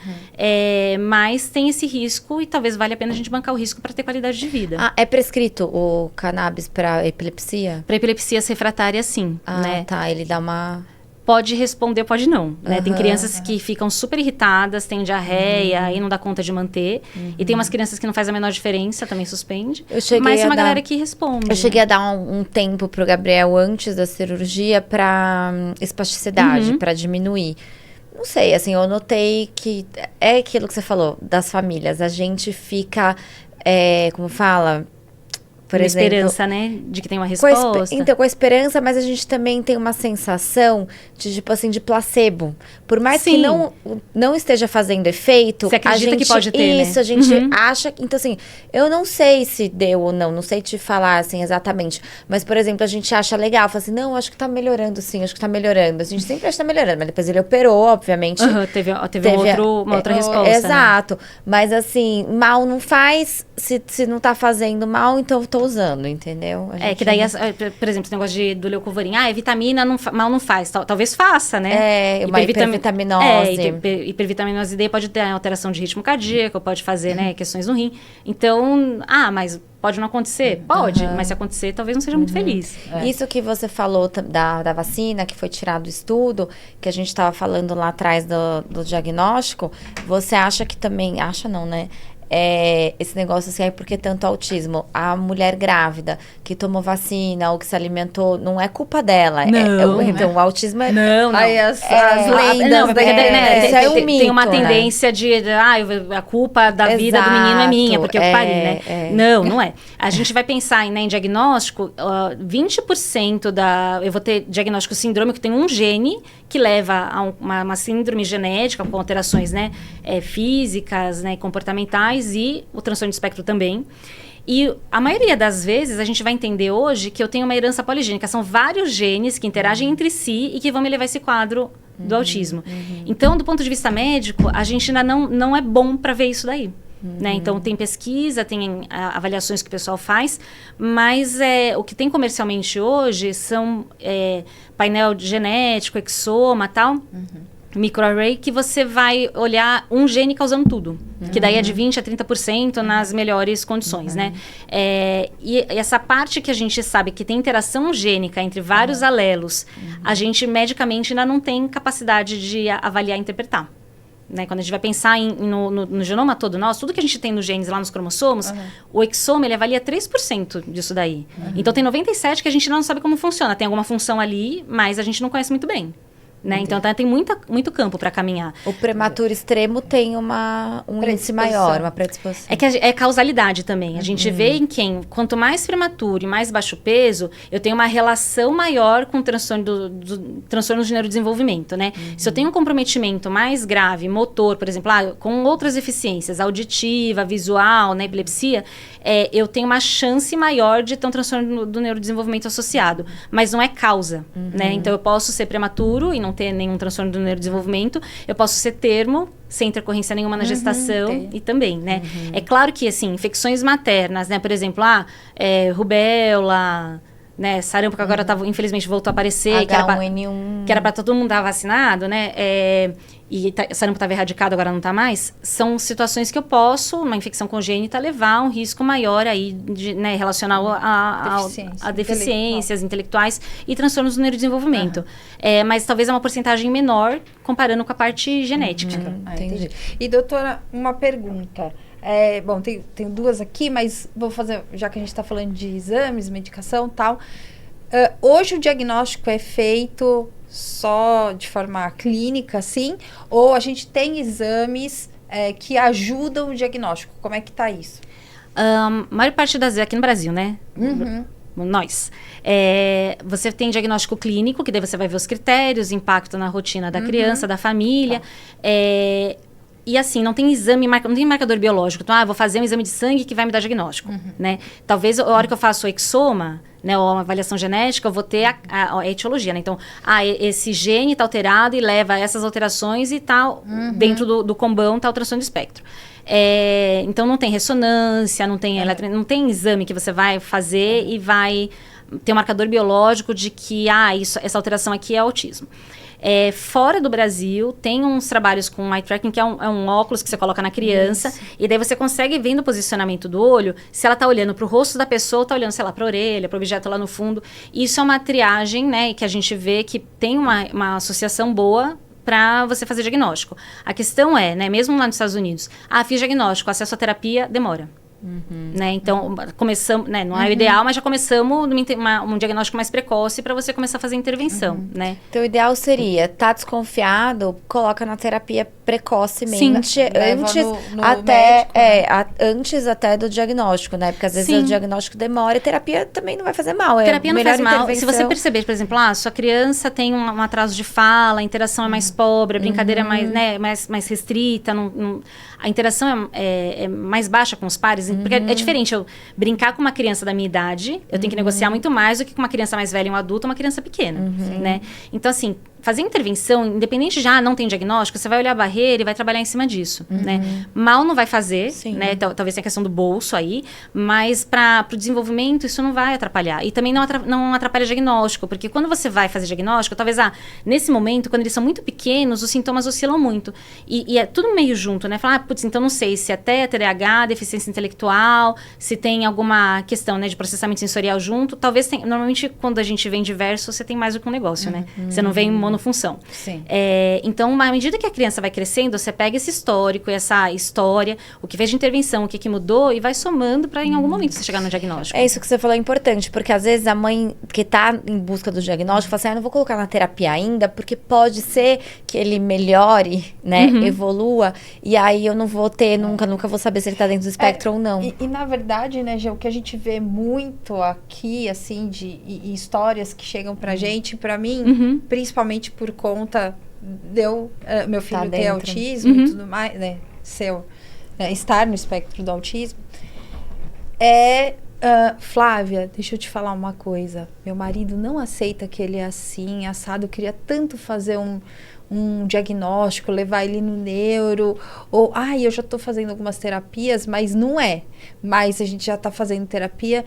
Mas tem esse risco e talvez valha a pena a gente bancar o risco para ter qualidade de vida. É prescrito o cannabis para epilepsia? Para epilepsias refratárias, sim. Né? Tá, ele dá uma... Pode responder, pode não. Né? Tem crianças que ficam super irritadas, têm diarreia e não dá conta de manter. E tem umas crianças que não faz a menor diferença, também suspende. Mas tem uma galera que responde. Eu cheguei a dar um tempo pro Gabriel antes da cirurgia para espasticidade, para diminuir. Não sei, assim, eu notei que é aquilo que você falou, das famílias. A gente fica, como fala... Por exemplo, esperança, né? De que tem uma resposta. Então, com a esperança, mas a gente também tem uma sensação de, tipo assim, de placebo. Por mais que não esteja fazendo efeito, você acredita a gente, que pode ter, isso, né? A gente acha... Então, assim, eu não sei se deu ou não sei te falar, assim, exatamente. Mas, por exemplo, a gente acha legal. Fala assim, não, acho que tá melhorando, sim, acho que tá melhorando. A gente sempre acha que tá melhorando, mas depois ele operou, obviamente. Teve uma outra resposta. Exato. Né? Mas, assim, mal não faz, se não tá fazendo mal, então eu tô usando, entendeu? Que daí, por exemplo, esse negócio do leucovorin, vitamina mal não faz, talvez faça, né? Uma hipervitaminose. Hipervitaminose daí pode ter alteração de ritmo cardíaco, pode fazer, né, questões no rim. Então, mas pode não acontecer? Pode, mas se acontecer, talvez não seja muito feliz. Isso que você falou da vacina, que foi tirado do estudo, que a gente estava falando lá atrás do diagnóstico, você acha que também... Acha não, né? Esse negócio assim, porque tanto autismo, a mulher grávida que tomou vacina ou que se alimentou, não é culpa dela. Então, o autismo é... Não. Aí as lendas... Tem uma tendência de... a culpa da vida do menino é minha, porque eu pari, né? Não é. A gente vai pensar em diagnóstico, 20% eu vou ter diagnóstico sindrômico, tem um gene que leva a uma síndrome genética com alterações, né, físicas, né, comportamentais, e o transtorno de espectro também. E a maioria das vezes a gente vai entender hoje que eu tenho uma herança poligênica. São vários genes que interagem entre si e que vão me levar a esse quadro do autismo. Então, do ponto de vista médico, a gente ainda não é bom para ver isso daí. Né? Então, tem pesquisa, tem avaliações que o pessoal faz, mas o que tem comercialmente hoje são painel genético, exoma, tal... microarray, que você vai olhar um gene causando tudo. Que daí é de 20% a 30% nas melhores condições, né? E essa parte que a gente sabe que tem interação gênica entre vários alelos, a gente medicamente ainda não tem capacidade de avaliar e interpretar. né? Quando a gente vai pensar no genoma todo nosso, tudo que a gente tem nos genes lá nos cromossomos, o exoma, ele avalia 3% disso daí. Então, tem 97% que a gente não sabe como funciona. Tem alguma função ali, mas a gente não conhece muito bem. Né? Então, tem muito campo para caminhar. O prematuro extremo tem um índice maior, uma predisposição. É que é causalidade também. A gente vê em quanto mais prematuro e mais baixo peso, eu tenho uma relação maior com o transtorno de neurodesenvolvimento, né? Se eu tenho um comprometimento mais grave, motor, por exemplo, com outras deficiências, auditiva, visual, né, epilepsia, eu tenho uma chance maior de ter um transtorno do neurodesenvolvimento associado. Mas não é causa, né? Então, eu posso ser prematuro e não ter nenhum transtorno do neurodesenvolvimento, eu posso ser termo, sem intercorrência nenhuma na gestação, e também, né? É claro que, assim, infecções maternas, né? Por exemplo, rubéola, né? Sarampo, que agora infelizmente voltou a aparecer, H1N1. que era para todo mundo estar vacinado, né? Sarampo estava erradicado, agora não está mais. São situações que eu posso, uma infecção congênita, levar um risco maior aí, né, relacionado a deficiências intelectuais e transtornos do neurodesenvolvimento. Mas talvez é uma porcentagem menor comparando com a parte genética. Entendi. E, doutora, uma pergunta. Bom, tem duas aqui, mas vou fazer, já que a gente está falando de exames, medicação e tal. Hoje o diagnóstico é feito só de forma clínica, sim? Ou a gente tem exames que ajudam o diagnóstico? Como é que está isso? A maior parte das vezes aqui no Brasil, né? Nós. Você tem diagnóstico clínico, que daí você vai ver os critérios, impacto na rotina da criança, da família. E assim, não tem exame, não tem marcador biológico. Então, vou fazer um exame de sangue que vai me dar diagnóstico, né? Talvez, a hora que eu faço o exoma, né, ou uma avaliação genética, eu vou ter a etiologia, né? Então, esse gene está alterado e leva a essas alterações e tal, dentro do combão está o transtorno do espectro. Então, não tem ressonância, não tem exame que você vai fazer e vai ter um marcador biológico de que, essa alteração aqui é autismo. Fora do Brasil, tem uns trabalhos com eye tracking, que é um óculos que você coloca na criança, e daí você consegue ver no posicionamento do olho, se ela está olhando para o rosto da pessoa, ou está olhando, sei lá, para a orelha, para o objeto lá no fundo. Isso é uma triagem, né, que a gente vê que tem uma associação boa para você fazer diagnóstico. A questão é, né, mesmo lá nos Estados Unidos, fiz diagnóstico, acesso à terapia, demora. Né? Então, começamos, né? Não é o ideal, mas já começamos um diagnóstico mais precoce para você começar a fazer intervenção, né? Então, o ideal seria, desconfiado, coloca na terapia precocemente, antes até do diagnóstico, né? Porque às vezes o diagnóstico demora e terapia também não vai fazer mal. Terapia não faz mal. Se você perceber, por exemplo, sua criança tem um atraso de fala, a interação é mais pobre, a brincadeira é mais, né, mais restrita, a interação é mais baixa com os pares. Porque é diferente eu brincar com uma criança da minha idade, eu tenho que negociar muito mais do que com uma criança mais velha, um adulto, uma criança pequena, né? Então, assim, fazer intervenção, independente de não tem diagnóstico, você vai olhar a barreira e vai trabalhar em cima disso, né? Mal não vai fazer, né? Talvez tenha a questão do bolso aí, mas para o desenvolvimento isso não vai atrapalhar. E também não atrapalha diagnóstico, porque quando você vai fazer diagnóstico, talvez, nesse momento, quando eles são muito pequenos, os sintomas oscilam muito. E é tudo meio junto, né? Falar, então não sei se até TDAH, deficiência intelectual, se tem alguma questão, né, de processamento sensorial junto, talvez tenha. Normalmente, quando a gente vem diverso, você tem mais do que um negócio, né? Você não vem monofunção. Então, à medida que a criança vai crescendo, você pega esse histórico, essa história, o que fez de intervenção, o que mudou, e vai somando para em algum momento você chegar no diagnóstico. É isso que você falou, é importante, porque às vezes a mãe que tá em busca do diagnóstico fala assim, eu não vou colocar na terapia ainda, porque pode ser que ele melhore, né, evolua, e aí eu não vou ter, nunca vou saber se ele tá dentro do espectro ou não. E na verdade, né, Gê, o que a gente vê muito aqui, assim, de histórias que chegam pra gente, pra mim, principalmente por conta meu filho ter autismo e tudo mais, né, estar no espectro do autismo, Flávia, deixa eu te falar uma coisa, meu marido não aceita que ele é assim, assado, eu queria tanto fazer um diagnóstico, levar ele no neuro, ou, eu já estou fazendo algumas terapias, mas não é. Mas a gente já está fazendo terapia,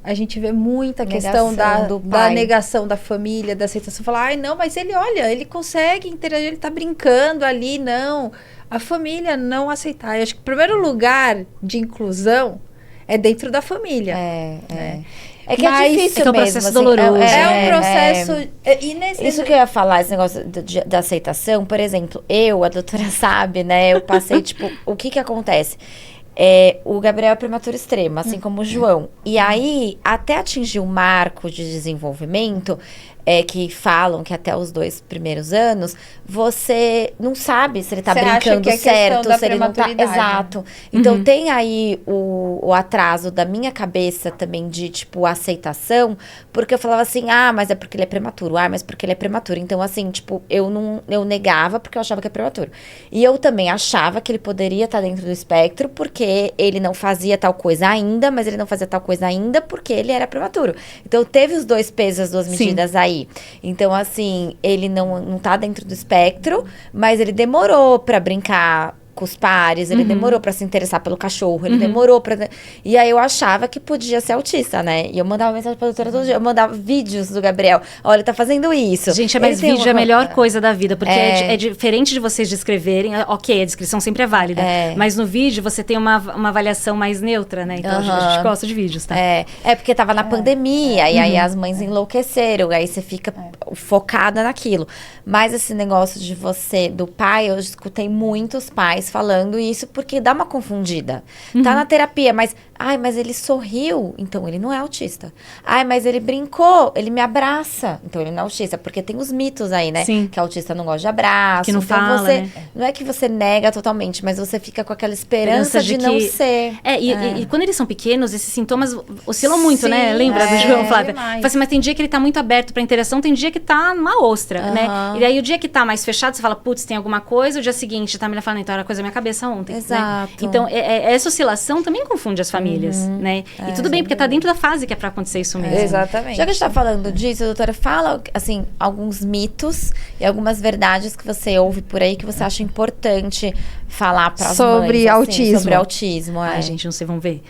a gente vê muita questão da negação da família, da aceitação. Falar, não, mas ele consegue interagir, ele está brincando ali, não. A família não aceitar. Eu acho que o primeiro lugar de inclusão é dentro da família. É que é difícil é que é um mesmo, processo assim, doloroso. É um processo... Isso que eu ia falar, esse negócio da aceitação, por exemplo, a doutora sabe, né? Eu passei, tipo, o que acontece? O Gabriel é prematuro extremo, assim como o João. E aí, até atingir um marco de desenvolvimento, que falam que até os 2 primeiros anos, você não sabe se ele tá brincando certo, se ele não tá... Exato. Então, tem aí o atraso da minha cabeça também de, tipo, aceitação, porque eu falava assim, mas é porque ele é prematuro, mas porque ele é prematuro. Então, assim, tipo, eu negava porque eu achava que é prematuro. E eu também achava que ele poderia estar dentro do espectro, porque ele não fazia tal coisa ainda, mas ele não fazia tal coisa ainda porque ele era prematuro. Então, teve os 2 pesos, as 2 medidas aí. Então, assim, ele não tá dentro do espectro, mas ele demorou pra brincar com os pares, ele demorou pra se interessar pelo cachorro, ele demorou pra... E aí eu achava que podia ser autista, né? E eu mandava mensagem pra doutora todo dia, eu mandava vídeos do Gabriel. Olha, ele tá fazendo isso. Gente, mas vídeo é a melhor coisa da vida, porque é diferente de vocês descreverem. Ok, a descrição sempre é válida, mas no vídeo você tem uma avaliação mais neutra, né? Então a gente gosta de vídeos, tá? Porque tava na pandemia, e aí as mães enlouqueceram, aí você fica focada naquilo. Mas esse negócio de do pai, eu escutei muitos pais falando isso porque dá uma confundida. Tá na terapia, mas ele sorriu, então ele não é autista. Mas ele brincou, ele me abraça, então ele não é autista, porque tem os mitos aí, né? Sim. Que autista não gosta de abraço. Que não então fala, você, né? não é que você nega totalmente, mas você fica com aquela esperança de não ser. E quando eles são pequenos, esses sintomas oscilam muito, né? Sim, Lembra do João, Flávia? demais. Fala assim, mas tem dia que ele tá muito aberto pra interação, tem dia que tá uma ostra, né? E aí o dia que tá mais fechado, você fala, putz, tem alguma coisa, o dia seguinte tá me falando, então era coisa da minha cabeça ontem. Exato. Né? Então, essa oscilação também confunde as famílias, né? E tudo bem, porque tá dentro da fase que é pra acontecer isso mesmo. Exatamente. Já que a gente tá falando disso, doutora, fala, assim, alguns mitos e algumas verdades que você ouve por aí que você acha importante falar para as mães, autismo. Sobre autismo. Ai, gente, não sei, vamos ver.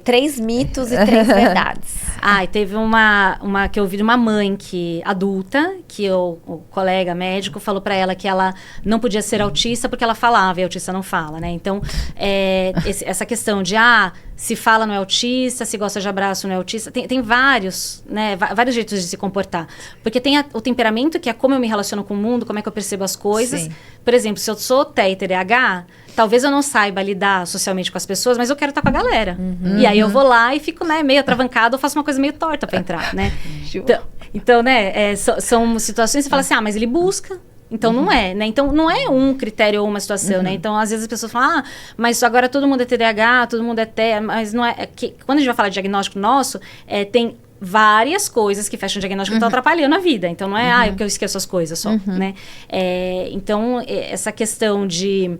3 mitos e 3 verdades. E teve uma que eu ouvi de uma mãe adulta, que o colega médico falou pra ela que ela não podia ser autista porque ela falava e autista não fala, né? Então, essa questão de, se fala não é autista, se gosta de abraço não é autista, tem vários, né? Vários jeitos de se comportar. Porque tem o temperamento, que é como eu me relaciono com o mundo, como é que eu percebo as coisas. Sim. Por exemplo, se eu sou TEA, talvez eu não saiba lidar socialmente com as pessoas, mas eu quero estar com a galera. E aí eu vou lá e fico, né, meio atravancada, ou faço uma coisa meio torta pra entrar, né? Então, né, são situações que você fala assim, mas ele busca. Então, não é, né? Então, não é um critério ou uma situação, né? Então, às vezes as pessoas falam, mas agora todo mundo é TDAH, todo mundo é TEA, mas não é... Quando a gente vai falar de diagnóstico nosso, tem várias coisas que fecham o diagnóstico que estão atrapalhando a vida. Então, não é, porque eu esqueço as coisas só, né? Então, essa questão de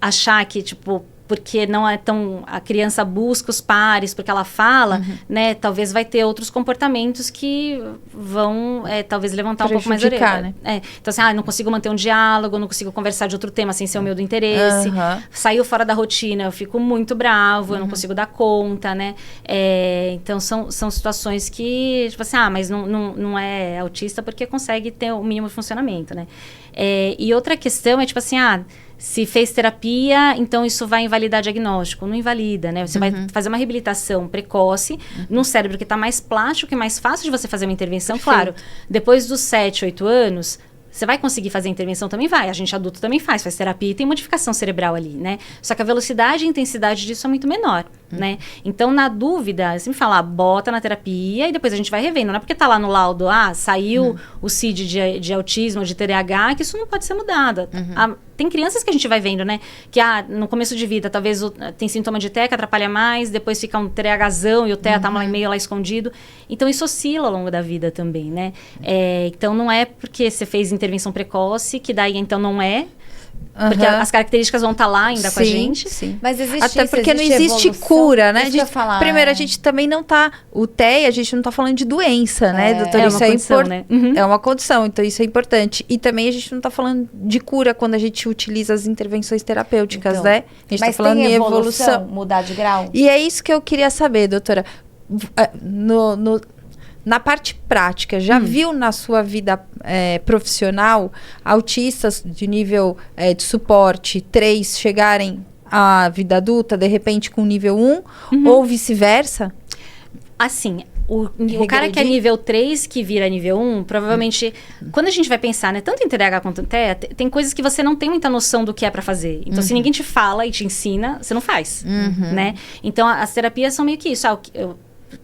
achar que, tipo... porque não é tão... A criança busca os pares, porque ela fala, né? Talvez vai ter outros comportamentos que vão, talvez, levantar um pouco mais a orelha. Né? Então, assim, não consigo manter um diálogo, não consigo conversar de outro tema sem ser o meu do interesse. Saiu fora da rotina, eu fico muito bravo, eu não consigo dar conta, né? Então, são situações que, tipo assim, mas não é autista porque consegue ter o mínimo de funcionamento, né? E outra questão é, tipo assim, se fez terapia, então isso vai invalidar diagnóstico. Não invalida, né? Você vai fazer uma reabilitação precoce num cérebro que está mais plástico e mais fácil de você fazer uma intervenção. Perfeito. Claro, depois dos 7, 8 anos, você vai conseguir fazer intervenção? Também vai. A gente adulto também faz terapia e tem modificação cerebral ali, né? Só que a velocidade e a intensidade disso é muito menor, né? Então, na dúvida, você me fala, bota na terapia e depois a gente vai revendo. Não é porque tá lá no laudo, saiu o CID de autismo, de TDAH, que isso não pode ser mudado. Tem crianças que a gente vai vendo, né? Que no começo de vida, talvez tem sintoma de TEA que atrapalha mais, depois fica um TDAHzão e o TEA tá meio lá escondido. Então, isso oscila ao longo da vida também, né? Então, não é porque você fez intervenção precoce que daí, então, não é. Porque as características vão estar lá ainda com a gente. Sim. Mas existe até porque não existe evolução, cura, né? Primeiro, a gente também não tá... O TEA, a gente não tá falando de doença, né, doutora? Isso é importante. Né? É uma condição, então isso é importante. E também a gente não tá falando de cura quando a gente utiliza as intervenções terapêuticas, né? A gente tá falando em evolução. Mudar de grau? E é isso que eu queria saber, doutora. Na parte prática, já viu na sua vida profissional autistas de nível de suporte 3 chegarem à vida adulta, de repente, com nível 1, ou vice-versa? Assim, o cara que é nível 3, que vira nível 1, provavelmente, quando a gente vai pensar, né, tanto em TDAH quanto em TEA, tem coisas que você não tem muita noção do que é pra fazer. Então, se ninguém te fala e te ensina, você não faz, né? Então, as terapias são meio que isso.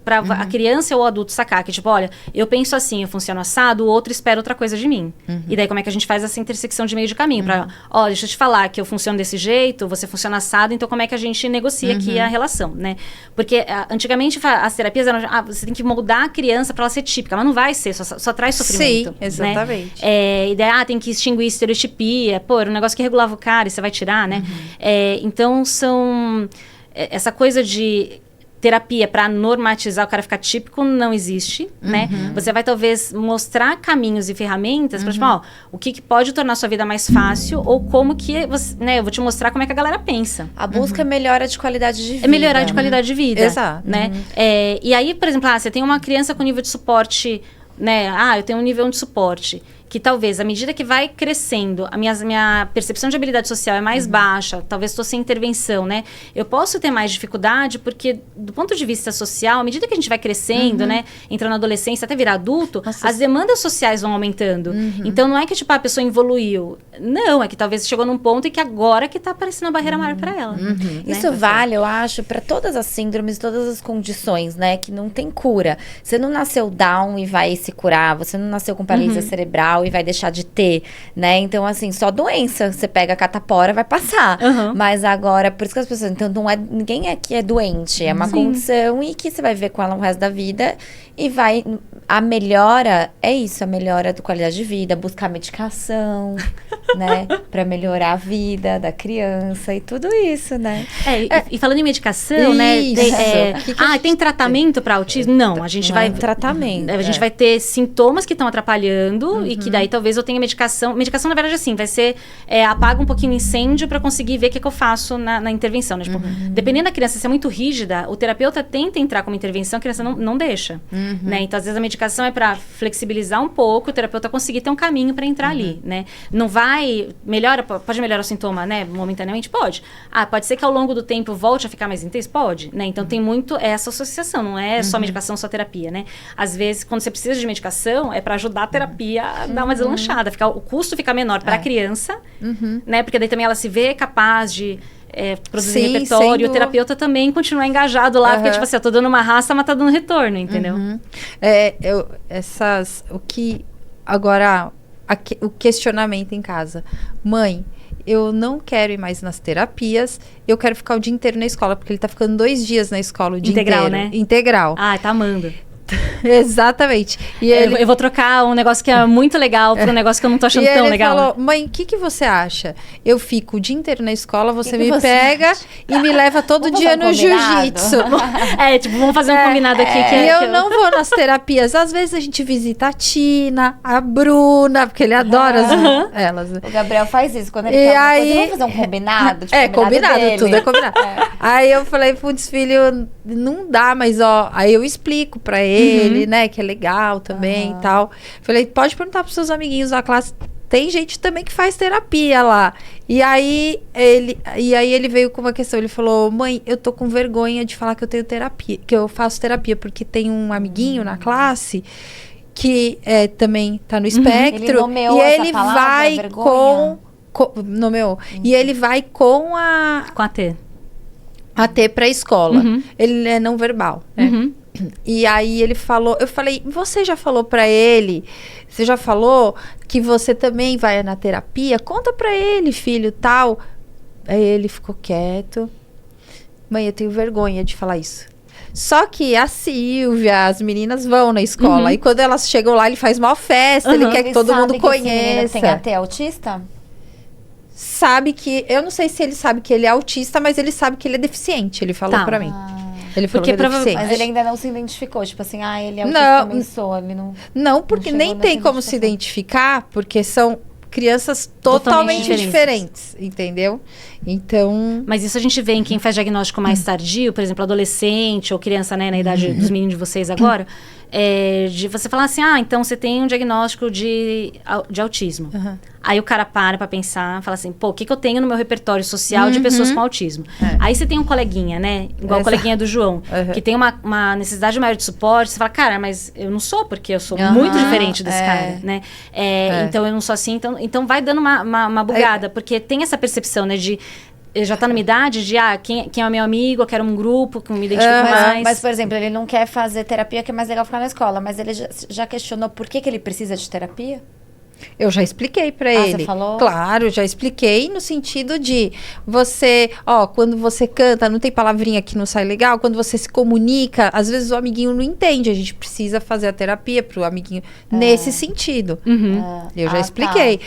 Pra a criança ou o adulto sacar que, tipo, olha, eu penso assim, eu funciono assado, o outro espera outra coisa de mim. E daí, como é que a gente faz essa intersecção de meio de caminho? Pra, ó, deixa eu te falar que eu funciono desse jeito, você funciona assado, então como é que a gente negocia aqui a relação, né? Porque antigamente as terapias eram, você tem que moldar a criança pra ela ser típica, mas não vai ser, só traz sofrimento. Sim, exatamente. Né? E daí, tem que extinguir estereotipia, pô, era um negócio que regulava o cara e você vai tirar, né? Então, essa coisa de terapia para normatizar o cara ficar típico não existe, né? Você vai talvez mostrar caminhos e ferramentas para, tipo, o que pode tornar a sua vida mais fácil ou como que você, né? Eu vou te mostrar como é que a galera pensa. A busca é melhora de qualidade de vida. É melhorar de qualidade de vida. Exato. Né? E aí, por exemplo, você tem uma criança com nível de suporte, né? Eu tenho um nível de suporte. Que talvez, à medida que vai crescendo, a minha percepção de habilidade social é mais baixa, talvez estou sem intervenção, né? Eu posso ter mais dificuldade porque, do ponto de vista social, à medida que a gente vai crescendo, né? Entra na adolescência, até virar adulto, as demandas sociais vão aumentando. Então, não é que, tipo, a pessoa evoluiu. Não, é que talvez chegou num ponto e que agora que está aparecendo uma barreira maior para ela. Né? Isso vale, eu acho, para todas as síndromes, todas as condições, né? Que não tem cura. Você não nasceu down e vai se curar. Você não nasceu com paralisia cerebral e vai deixar de ter, né? Então, assim, só doença. Você pega a catapora, vai passar. Mas agora, por isso que as pessoas... Então, ninguém aqui é doente. É uma condição e que você vai ver com ela o resto da vida e vai... A melhora é isso, a melhora da qualidade de vida, buscar medicação, né? Pra melhorar a vida da criança e tudo isso, né? E falando em medicação, né? Tem tratamento para autismo? Não, a gente vai... tratamento. A gente vai ter sintomas que estão atrapalhando e que daí talvez eu tenha medicação. Medicação, na verdade, assim, vai ser... apaga um pouquinho o incêndio para conseguir ver o que eu faço na intervenção, né? Tipo, dependendo da criança, se é muito rígida, o terapeuta tenta entrar com uma intervenção, a criança não deixa, né? Então, às vezes, a medicação é para flexibilizar um pouco, o terapeuta conseguir ter um caminho para entrar ali, né? Não vai... Pode melhorar o sintoma, né? Momentaneamente? Pode. Pode ser que ao longo do tempo volte a ficar mais intenso? Pode, né? Então, tem muito essa associação, não é só medicação, só terapia, né? Às vezes, quando você precisa de medicação, é para ajudar a terapia a dar uma deslanchada, o custo fica menor para a criança, né? Porque daí também ela se vê capaz de... produzir repertório, o terapeuta também continua engajado lá, porque, tipo assim, eu tô dando uma raça, mas tá dando retorno, entendeu? O questionamento em casa. Mãe, eu não quero ir mais nas terapias, eu quero ficar o dia inteiro na escola, porque ele tá ficando 2 dias na escola o dia Integral, inteiro. Né? Integral. Tá amando. Exatamente. E eu vou trocar um negócio que é muito legal por um negócio que eu não tô achando tão legal. Ele falou, mãe, o que você acha? Eu fico o dia inteiro na escola, você me pega e me leva todo dia no jiu-jitsu. Vamos fazer um combinado aqui. Eu não vou nas terapias. Às vezes a gente visita a Tina, a Bruna, porque ele adora elas. O Gabriel faz isso. Quando ele quer alguma coisa, vamos fazer um combinado? Combinado, dele. tudo é combinado. Aí eu falei, putz, filho, não dá, mas aí eu explico pra ele, né, que é legal também e tal. Falei, pode perguntar pros seus amiguinhos da classe, tem gente também que faz terapia lá. E aí ele veio com uma questão, ele falou, mãe, eu tô com vergonha de falar que eu tenho terapia, que eu faço terapia, porque tem um amiguinho na classe que também tá no espectro, ele nomeou e essa ele palavra, vai vergonha? nomeou, e ele vai com a T pra escola. Ele é não verbal, né? E aí ele falou, eu falei, você já falou pra ele, você já falou que você também vai na terapia? Conta pra ele, filho, tal. Aí ele ficou quieto. Mãe, eu tenho vergonha de falar isso. Só que a Silvia, as meninas vão na escola. E quando elas chegam lá, ele faz uma festa, ele quer que todo mundo conheça. Tem AT autista? Sabe que... Eu não sei se ele sabe que ele é autista, mas ele sabe que ele é deficiente. Ele falou pra mim. Ele falou que é deficiente. Mas ele ainda não se identificou. Tipo assim, ele é autista, também sou. Ele não, porque nem tem como se identificar, porque são crianças totalmente diferentes, entendeu? Então... Mas isso a gente vê em quem faz diagnóstico mais tardio, por exemplo, adolescente ou criança, né, na idade dos meninos de vocês agora, de você falar assim, então você tem um diagnóstico de autismo. Aí o cara para pensar, fala assim, pô, o que eu tenho no meu repertório social de pessoas com autismo? Aí você tem um coleguinha, né? Igual o coleguinha do João, que tem uma necessidade maior de suporte. Você fala, cara, mas eu não sou, porque eu sou muito diferente desse cara, né? Então eu não sou assim. Então vai dando uma bugada, porque tem essa percepção, né, de... Já tá numa idade de, quem é o meu amigo, eu quero um grupo que me identifico mais. Mas, por exemplo, ele não quer fazer terapia, que é mais legal ficar na escola. Mas ele já questionou por que ele precisa de terapia? Eu já expliquei pra ele. Você falou? Claro, já expliquei no sentido de você, quando você canta, não tem palavrinha que não sai legal, quando você se comunica, às vezes o amiguinho não entende, a gente precisa fazer a terapia pro amiguinho nesse sentido. Eu já expliquei.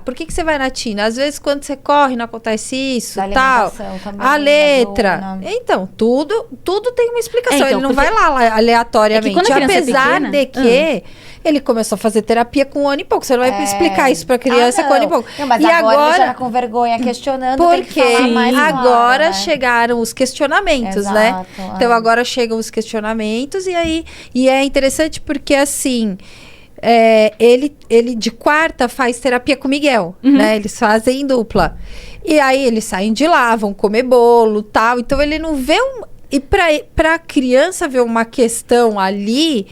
Por que você vai na Tina? Às vezes quando você corre não acontece isso, tal. A letra. Então, tudo tem uma explicação. Então, ele não vai lá aleatoriamente. Apesar de que ele começou a fazer terapia com 1 ano e pouco. Você não vai explicar isso pra criança com 1 ano e pouco. Não, mas e agora ele já tá com vergonha questionando. Porque agora né? chegaram os questionamentos, né? Então agora chegam os questionamentos e é interessante porque assim... ele de quarta faz terapia com o Miguel, né? Eles fazem dupla. E aí eles saem de lá, vão comer bolo, tal. Então ele não vê E pra criança ver uma questão ali...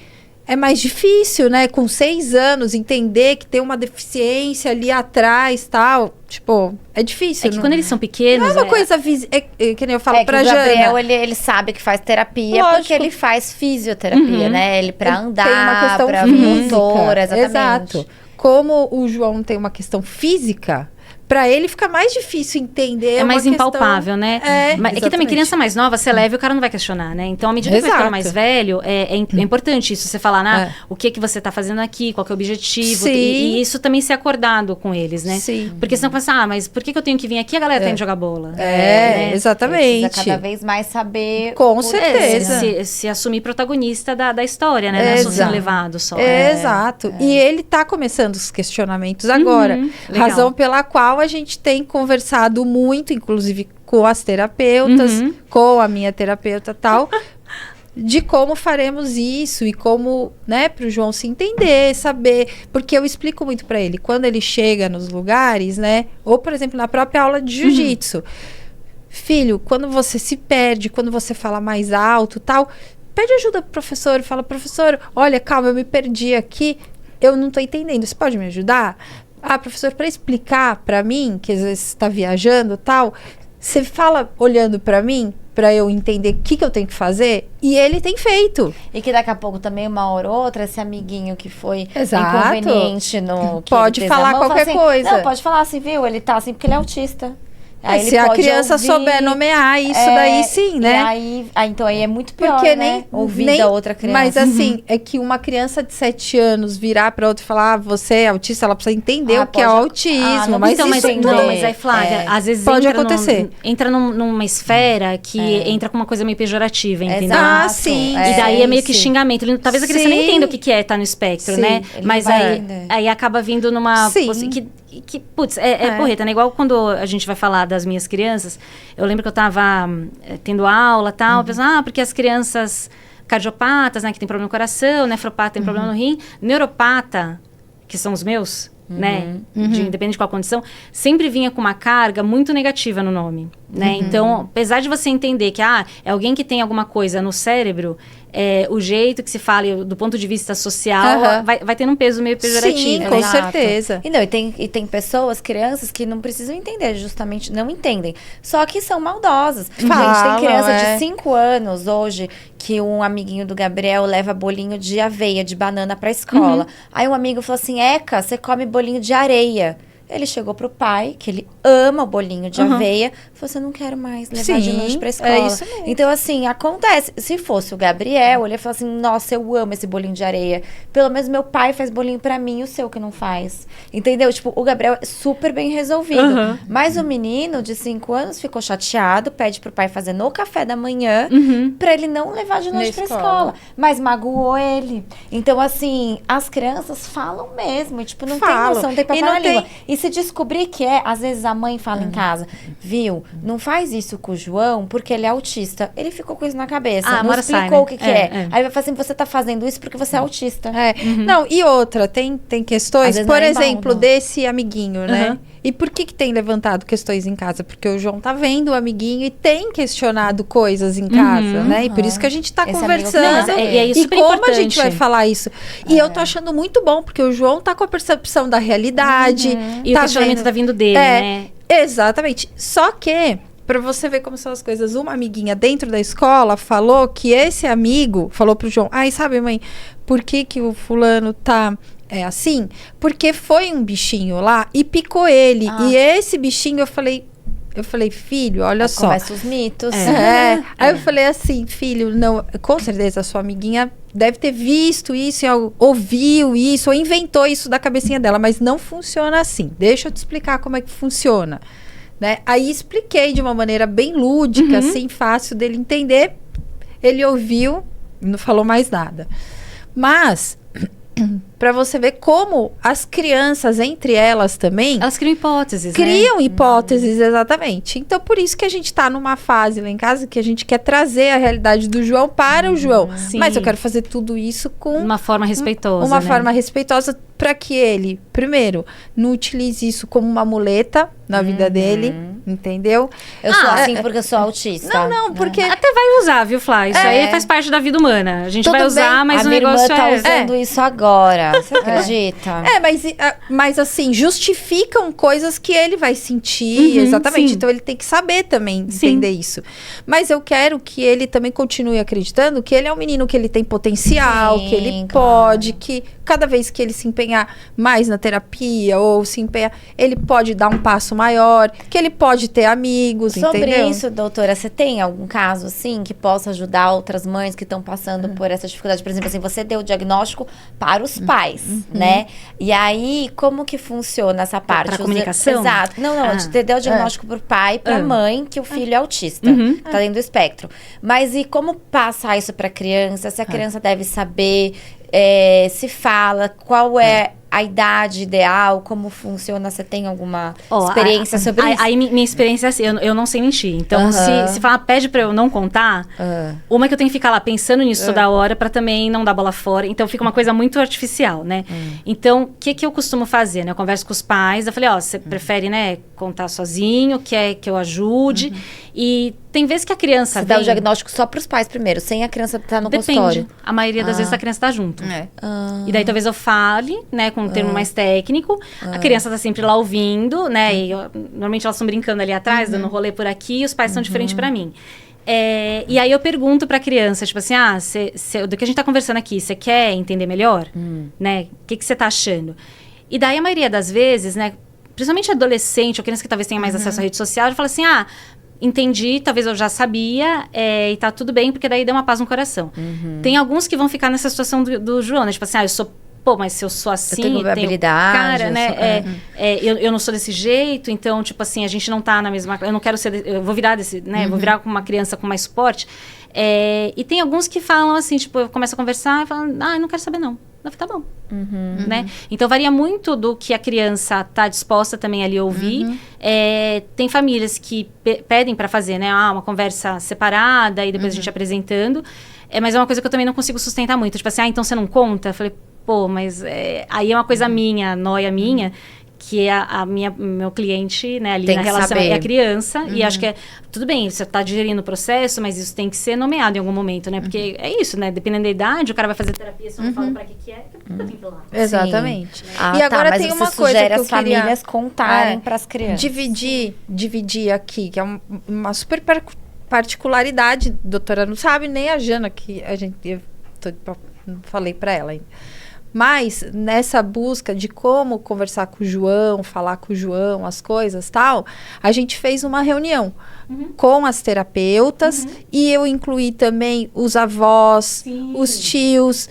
É mais difícil, né? Com 6 anos, entender que tem uma deficiência ali atrás, tal. Tipo, é difícil. É que quando eles são pequenos... Não é uma coisa... que nem eu falo pra Jana. O Gabriel, Jana. ele sabe que faz terapia, porque ele faz fisioterapia, né? Ele pra andar, tem uma questão pra física. motora, exatamente. Exato. Como o João tem uma questão física... Pra ele fica mais difícil entender. É mais impalpável, né? Mas é que também criança mais nova, você leva e o cara não vai questionar, né? Então, à medida que vai ficando mais velho, é importante isso. Você falar, o que você tá fazendo aqui, qual que é o objetivo. E isso também ser acordado com eles, né? Sim. Porque senão você fala, mas por que eu tenho que vir aqui? A galera tá indo jogar bola. Né? Exatamente. Precisa cada vez mais saber. Com certeza. Se assumir protagonista da história, né? Não é só sendo levado só. Exato. E ele tá começando os questionamentos agora. Razão pela qual a gente tem conversado muito, inclusive com as terapeutas, com a minha terapeuta tal, de como faremos isso e como, né, pro João se entender, saber, porque eu explico muito para ele, quando ele chega nos lugares, né, ou por exemplo, na própria aula de jiu-jitsu, filho, quando você se perde, quando você fala mais alto, tal, pede ajuda pro professor, fala, professor, olha, calma, eu me perdi aqui, eu não tô entendendo, você pode me ajudar? Professor, para explicar para mim, que às vezes está viajando e tal, você fala olhando para mim, para eu entender o que eu tenho que fazer, e ele tem feito. E que daqui a pouco também, uma hora ou outra, esse amiguinho que foi Exato. Inconveniente no... Que pode falar qualquer coisa. Não, pode falar assim, viu? Ele tá assim porque ele é autista. Aí se a criança souber nomear isso, daí sim, né? Então aí é muito pior, porque né? Ouvir da outra criança. Mas assim, é que uma criança de 7 anos virar pra outra e falar, você é autista, ela precisa entender o que é o autismo. Mas aí, Flávia, às vezes pode acontecer. Entra numa esfera que entra com uma coisa meio pejorativa, entendeu? Sim. E daí é meio que xingamento. Talvez a criança nem entenda o que é estar no espectro, né? Mas aí acaba vindo numa... Putz, porreta, né? Igual quando a gente vai falar das minhas crianças, eu lembro que eu tava tendo aula e tal, pensando, porque as crianças cardiopatas, né, que tem problema no coração, nefropata tem problema no rim, neuropata, que são os meus, né, independente de qual condição, sempre vinha com uma carga muito negativa no nome, né? Então, apesar de você entender que, é alguém que tem alguma coisa no cérebro, o jeito que se fala, do ponto de vista social, vai tendo um peso meio pejorativo. Sim, com certeza. E tem pessoas, crianças, que não precisam entender, justamente não entendem. Só que são maldosas. Gente, tem criança de 5 anos hoje que um amiguinho do Gabriel leva bolinho de aveia, de banana pra escola. Aí um amigo falou assim, Eca, você come bolinho de areia. Ele chegou pro pai, que ele ama o bolinho de aveia, falou assim, eu não quero mais levar de noite pra escola. É isso mesmo. Então, assim, acontece. Se fosse o Gabriel, ele ia falar assim, nossa, eu amo esse bolinho de areia. Pelo menos meu pai faz bolinho pra mim, e o seu que não faz. Entendeu? Tipo, o Gabriel é super bem resolvido. Mas o menino de 5 anos ficou chateado, pede pro pai fazer no café da manhã, pra ele não levar de noite pra escola. Mas magoou ele. Então, assim, as crianças falam mesmo. E, tipo, não tem noção, não tem papo na língua. E se descobrir que às vezes a mãe fala em casa, viu, não faz isso com o João porque ele é autista. Ele ficou com isso na cabeça, não Amora explicou sai, né? o que é. Aí vai falar assim, você tá fazendo isso porque você é autista. Não, e outra, tem Às questões, vezes por não é exemplo, embalo. desse amiguinho, né? Uhum. E por que tem levantado questões em casa? Porque o João tá vendo o amiguinho e tem questionado coisas em casa, né? E por isso que a gente tá Esse amigo conversando. que- e é E super como a gente importante. vai falar isso? E eu tô achando muito bom, porque o João tá com a percepção da realidade. E o questionamento vendo- tá vindo dele, É, né? Exatamente. Só que, pra você ver como são as coisas, uma amiguinha dentro da escola falou que esse amigo falou pro João, ai, sabe, mãe, por que que o fulano tá assim? Porque foi um bichinho lá e picou ele. E esse bichinho, eu falei, filho, olha só. Começa os mitos. Aí eu falei assim, filho, não, com certeza a sua amiguinha deve ter visto isso, ouviu isso, ou inventou isso da cabecinha dela, mas não funciona assim. Deixa eu te explicar como é que funciona. Né? Aí expliquei de uma maneira bem lúdica, assim, fácil dele entender. Ele ouviu e não falou mais nada. Mas, para você ver como as crianças, entre elas também, Elas criam hipóteses, né? criam hipóteses, exatamente. Então, por isso que a gente tá numa fase lá em casa que a gente quer trazer a realidade do João para o João. Sim. Mas eu quero fazer tudo isso com Uma forma respeitosa, uma né? forma respeitosa para que ele, primeiro, não utilize isso como uma muleta na vida dele, entendeu? Eu sou assim porque eu sou autista. Não, porque Até vai usar, viu, Flá? Isso aí faz parte da vida humana. A gente Tudo vai usar, bem. mas a o minha negócio irmã tá é... usando isso agora. Você acredita? mas assim, justificam coisas que ele vai sentir, exatamente. sim. Então ele tem que saber também Sim. entender isso. Mas eu quero que ele também continue acreditando que ele é um menino que ele tem potencial, Sim, que ele claro. pode, que cada vez que ele se empenhar mais na terapia ou se empenhar, ele pode dar um passo maior, que ele pode ter amigos, Sobre entendeu? isso, doutora, você tem algum caso, assim, que possa ajudar outras mães que estão passando por essa dificuldade? Por exemplo, assim, você deu o diagnóstico para os pais, né? E aí, como que funciona essa parte? Pra comunicação? Exato. Não, você deu o diagnóstico pro pai e pra mãe que o filho é autista, tá dentro do espectro. Mas e como passar isso pra criança? Se a criança deve saber, se fala, qual é a idade ideal, como funciona? Você tem alguma experiência sobre isso? Aí minha experiência é assim, eu não sei mentir. Então, se falar, pede pra eu não contar, uma é que eu tenho que ficar lá pensando nisso toda hora pra também não dar bola fora. Então, fica uma coisa muito artificial, né? Então, o que eu costumo fazer, né? Eu converso com os pais, eu falei, você prefere, né, contar sozinho, quer que eu ajude? E tem vezes que a criança Você dá o diagnóstico só pros pais primeiro, sem a criança estar no Depende. consultório. A maioria das vezes a criança tá junto. É. E daí talvez eu fale, né, com um termo mais técnico. A criança tá sempre lá ouvindo, né? E normalmente elas estão brincando ali atrás, dando rolê por aqui, e os pais estão de frente pra mim. E aí eu pergunto pra criança, tipo assim, do que a gente tá conversando aqui, você quer entender melhor? Né? O que você tá achando? E daí a maioria das vezes, né, principalmente adolescente ou criança que talvez tenha mais acesso à rede social, já fala assim, entendi, talvez eu já sabia, e tá tudo bem, porque daí deu uma paz no coração. Tem alguns que vão ficar nessa situação do João, né? Tipo assim, eu sou, mas se eu sou assim, tenho habilidade, cara, eu né? sou- Eu não sou desse jeito, então, tipo assim, a gente não tá na mesma... Eu não quero ser... Eu vou virar desse, né? Vou virar uma criança com mais suporte. E tem alguns que falam assim, tipo, eu começo a conversar e falam, eu não quero saber não. Eu falei, tá bom. Né? Então, varia muito do que a criança tá disposta também ali a ouvir. Tem famílias que pedem para fazer, né? Uma conversa separada e depois a gente apresentando. Mas é uma coisa que eu também não consigo sustentar muito. Tipo assim, então você não conta? Eu falei, mas aí é uma coisa minha, noia minha, que é meu cliente, né, ali Tem na que relação saber. é a criança. E acho que tudo bem, você tá digerindo o processo, mas isso tem que ser nomeado em algum momento, né? Porque é isso, né? Dependendo da idade, o cara vai fazer terapia, se eu não falo pra que é, eu tenho que ir lá. Exatamente. Ah, E agora mas tem você uma coisa sugere que eu as famílias queria contarem pras crianças. dividir aqui, que é uma super particularidade, doutora, não sabe nem a Jana, que falei para ela ainda. Mas nessa busca de como conversar com o João, falar com o João, as coisas tal, a gente fez uma reunião com as terapeutas e eu incluí também os avós, os tios,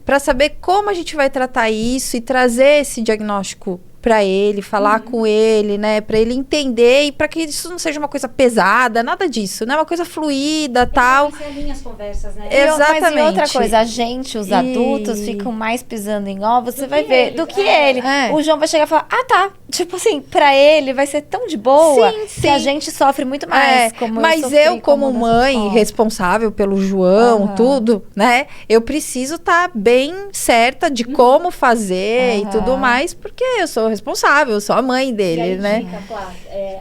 para saber como a gente vai tratar isso e trazer esse diagnóstico para ele, falar com ele, né? Para ele entender e para que isso não seja uma coisa pesada, nada disso, né? Uma coisa fluida, tal. Você alinha as conversas, né? Exatamente. Mas e outra coisa, a gente, os adultos, ficam mais pisando em ovos, você vai ver, do que ele. É. O João vai chegar e falar, tá. Tipo assim, pra ele vai ser tão de boa Sim, que a sim. gente sofre muito mais. Mas sofri eu, como dessa mãe escola. responsável pelo João, tudo, né? Eu preciso estar bem certa de como fazer e tudo mais, porque eu sou responsável, eu sou a mãe dele, E aí né? fica, claro,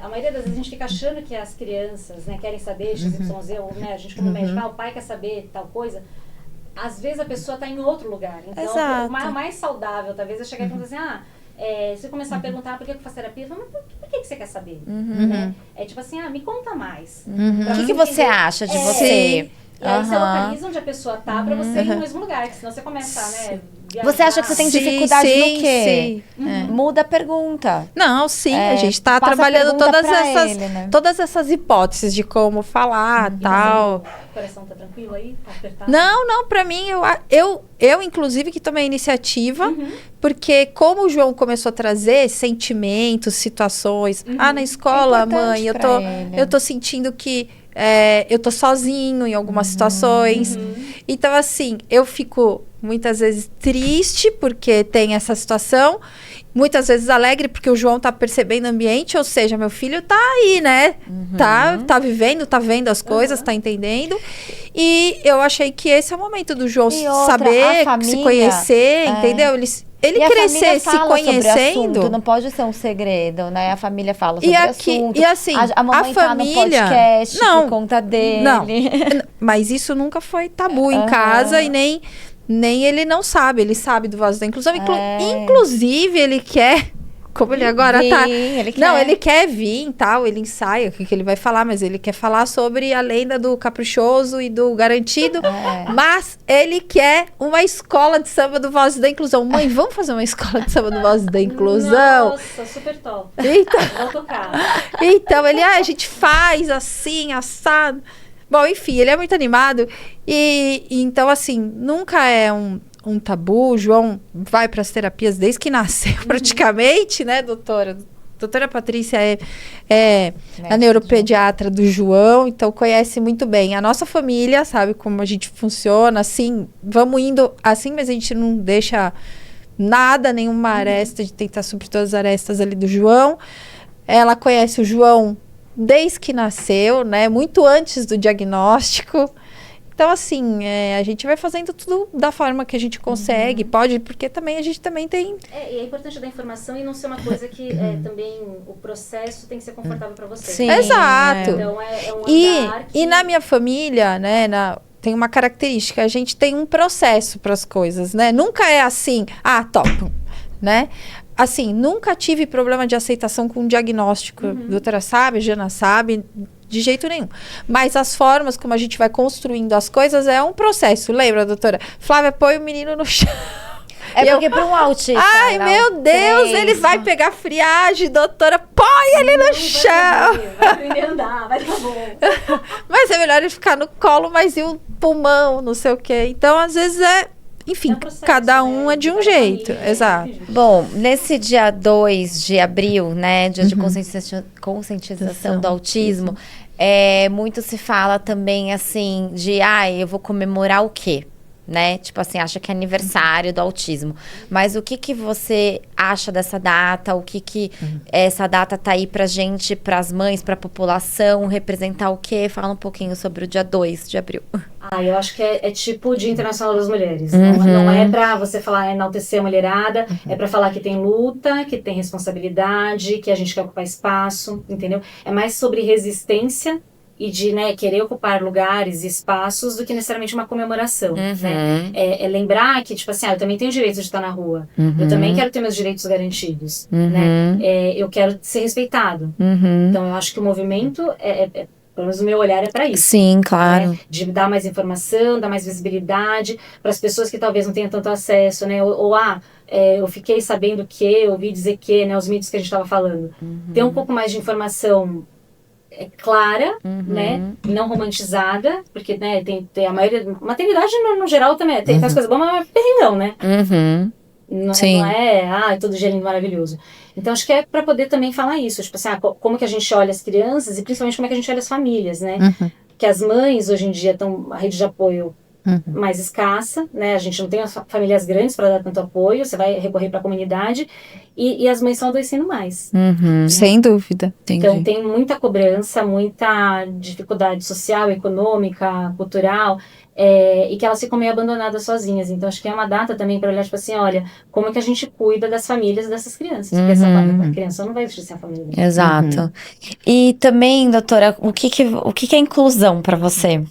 a maioria das vezes a gente fica achando que as crianças, né, querem saber XYZ, ou, né, a gente como médico, o pai quer saber tal coisa. Às vezes a pessoa está em outro lugar. Então, Exato. o mais saudável, talvez, é chegar e falar assim, se eu começar a perguntar por que eu faço terapia, eu falo, mas por que você quer saber? Né? É tipo assim, me conta mais. O que você acha de você? Sim. E aí você localiza onde a pessoa tá pra você ir no mesmo lugar, que senão você começa, né? Você acha que você tem Sim, dificuldade sim, no quê? sim. Muda a pergunta. Não, sim, a gente tá passa a trabalhando pergunta todas pra essas, ele, né? todas essas hipóteses de como falar, tal. O coração tá tranquilo aí? Tá apertado? Não, pra mim, eu inclusive que tomei a iniciativa, porque como o João começou a trazer sentimentos, situações, na escola, É importante mãe, pra ele. eu tô sentindo que eu tô sozinho em algumas situações. Então, assim, eu fico muitas vezes triste porque tem essa situação, muitas vezes alegre porque o João tá percebendo o ambiente, ou seja, meu filho tá aí, né? Tá vivendo, tá vendo as coisas, tá entendendo. E eu achei que esse é o momento do João E outra, saber, a se família, conhecer, entendeu? Ele E a crescer família se fala sobre o conhecendo. assunto, não pode ser um segredo, né? A família fala sobre E o aqui, assunto. e assim, a mamãe a tá no família- podcast Não, por conta dele. não. Mas isso nunca foi tabu em casa e nem ele não sabe. Ele sabe do Voz da Inclusão. Inclusive, ele quer... Como ele agora tá... Ele quer. Não, ele quer vir e tal. Ele ensaia o que ele vai falar. Mas ele quer falar sobre a lenda do caprichoso e do garantido. Mas ele quer uma escola de samba do Voz da Inclusão. Mãe, vamos fazer uma escola de samba do Voz da Inclusão? Nossa, super top. Então... Vou tocar. Então, ele, a gente faz assim, assado. Bom, enfim, ele é muito animado. E então, assim, nunca é um tabu. O João vai para as terapias desde que nasceu, praticamente, né, doutora? Doutora Patrícia é a neuropediatra do João, então conhece muito bem a nossa família, sabe como a gente funciona, assim, vamos indo assim, mas a gente não deixa nada, nenhuma aresta, de tentar suprir todas as arestas ali do João. Ela conhece o João desde que nasceu, né? Muito antes do diagnóstico. Então, assim, a gente vai fazendo tudo da forma que a gente consegue, pode, porque também a gente também tem... E é importante dar informação e não ser uma coisa que também o processo tem que ser confortável para você. Sim. Exato. Então, é um andar que... E na minha família, né, tem uma característica, a gente tem um processo para as coisas, né? Nunca é assim, top, né? Assim, nunca tive problema de aceitação com diagnóstico. A doutora sabe, a Jana sabe, de jeito nenhum. Mas as formas como a gente vai construindo as coisas é um processo. Lembra, doutora? Flávia, põe o menino no chão. Porque para um autista... Ai, meu Deus, ele vai pegar friagem, doutora, põe ele no chão. Vai aprender a andar, vai dar bom. Mas é melhor ele ficar no colo, mas e o pulmão, não sei o quê. Então, às vezes enfim, processo, cada né? um é de um Cada jeito. família, Exato. Bom, nesse dia 2 de abril, né, dia de conscientização do autismo, muito se fala também, assim, de, eu vou comemorar o quê? Né? Tipo assim, acha que é aniversário do autismo. Mas o que você acha dessa data? O que essa data tá aí pra gente, pras mães, pra população, representar o quê? Fala um pouquinho sobre o dia 2 de abril. Eu acho que é tipo o Dia Internacional das Mulheres. Não é pra você falar enaltecer a mulherada, é pra falar que tem luta, que tem responsabilidade, que a gente quer ocupar espaço, entendeu? É mais sobre resistência e de, né, querer ocupar lugares e espaços do que necessariamente uma comemoração, né? É lembrar que, tipo assim, eu também tenho direito de estar na rua. Eu também quero ter meus direitos garantidos, né? Eu quero ser respeitado. Então, eu acho que o movimento, pelo menos o meu olhar é para isso. Sim, claro. Né? De dar mais informação, dar mais visibilidade para as pessoas que talvez não tenham tanto acesso, né? Eu fiquei sabendo que, ouvi dizer que, né? Os mitos que a gente estava falando. Ter um pouco mais de informação clara, né, não romantizada, porque, né, tem a maioria, maternidade no geral também tem as coisas boas, mas é perrengão, né? Não, Sim. não é todo dia lindo, maravilhoso. Então, acho que é para poder também falar isso. Tipo assim, como que a gente olha as crianças e principalmente como é que a gente olha as famílias, né? Que as mães, hoje em dia, estão... A rede de apoio mais escassa, né? A gente não tem as famílias grandes para dar tanto apoio. Você vai recorrer para a comunidade. E as mães estão adoecendo mais. Sem dúvida. Então, tem muita cobrança, muita dificuldade social, econômica, cultural, e que elas ficam meio abandonadas sozinhas. Então, acho que é uma data também para olhar, tipo assim, olha, como é que a gente cuida das famílias dessas crianças? Porque essa criança não vai existir sem a família. Exato. E também, doutora, o que é inclusão para você?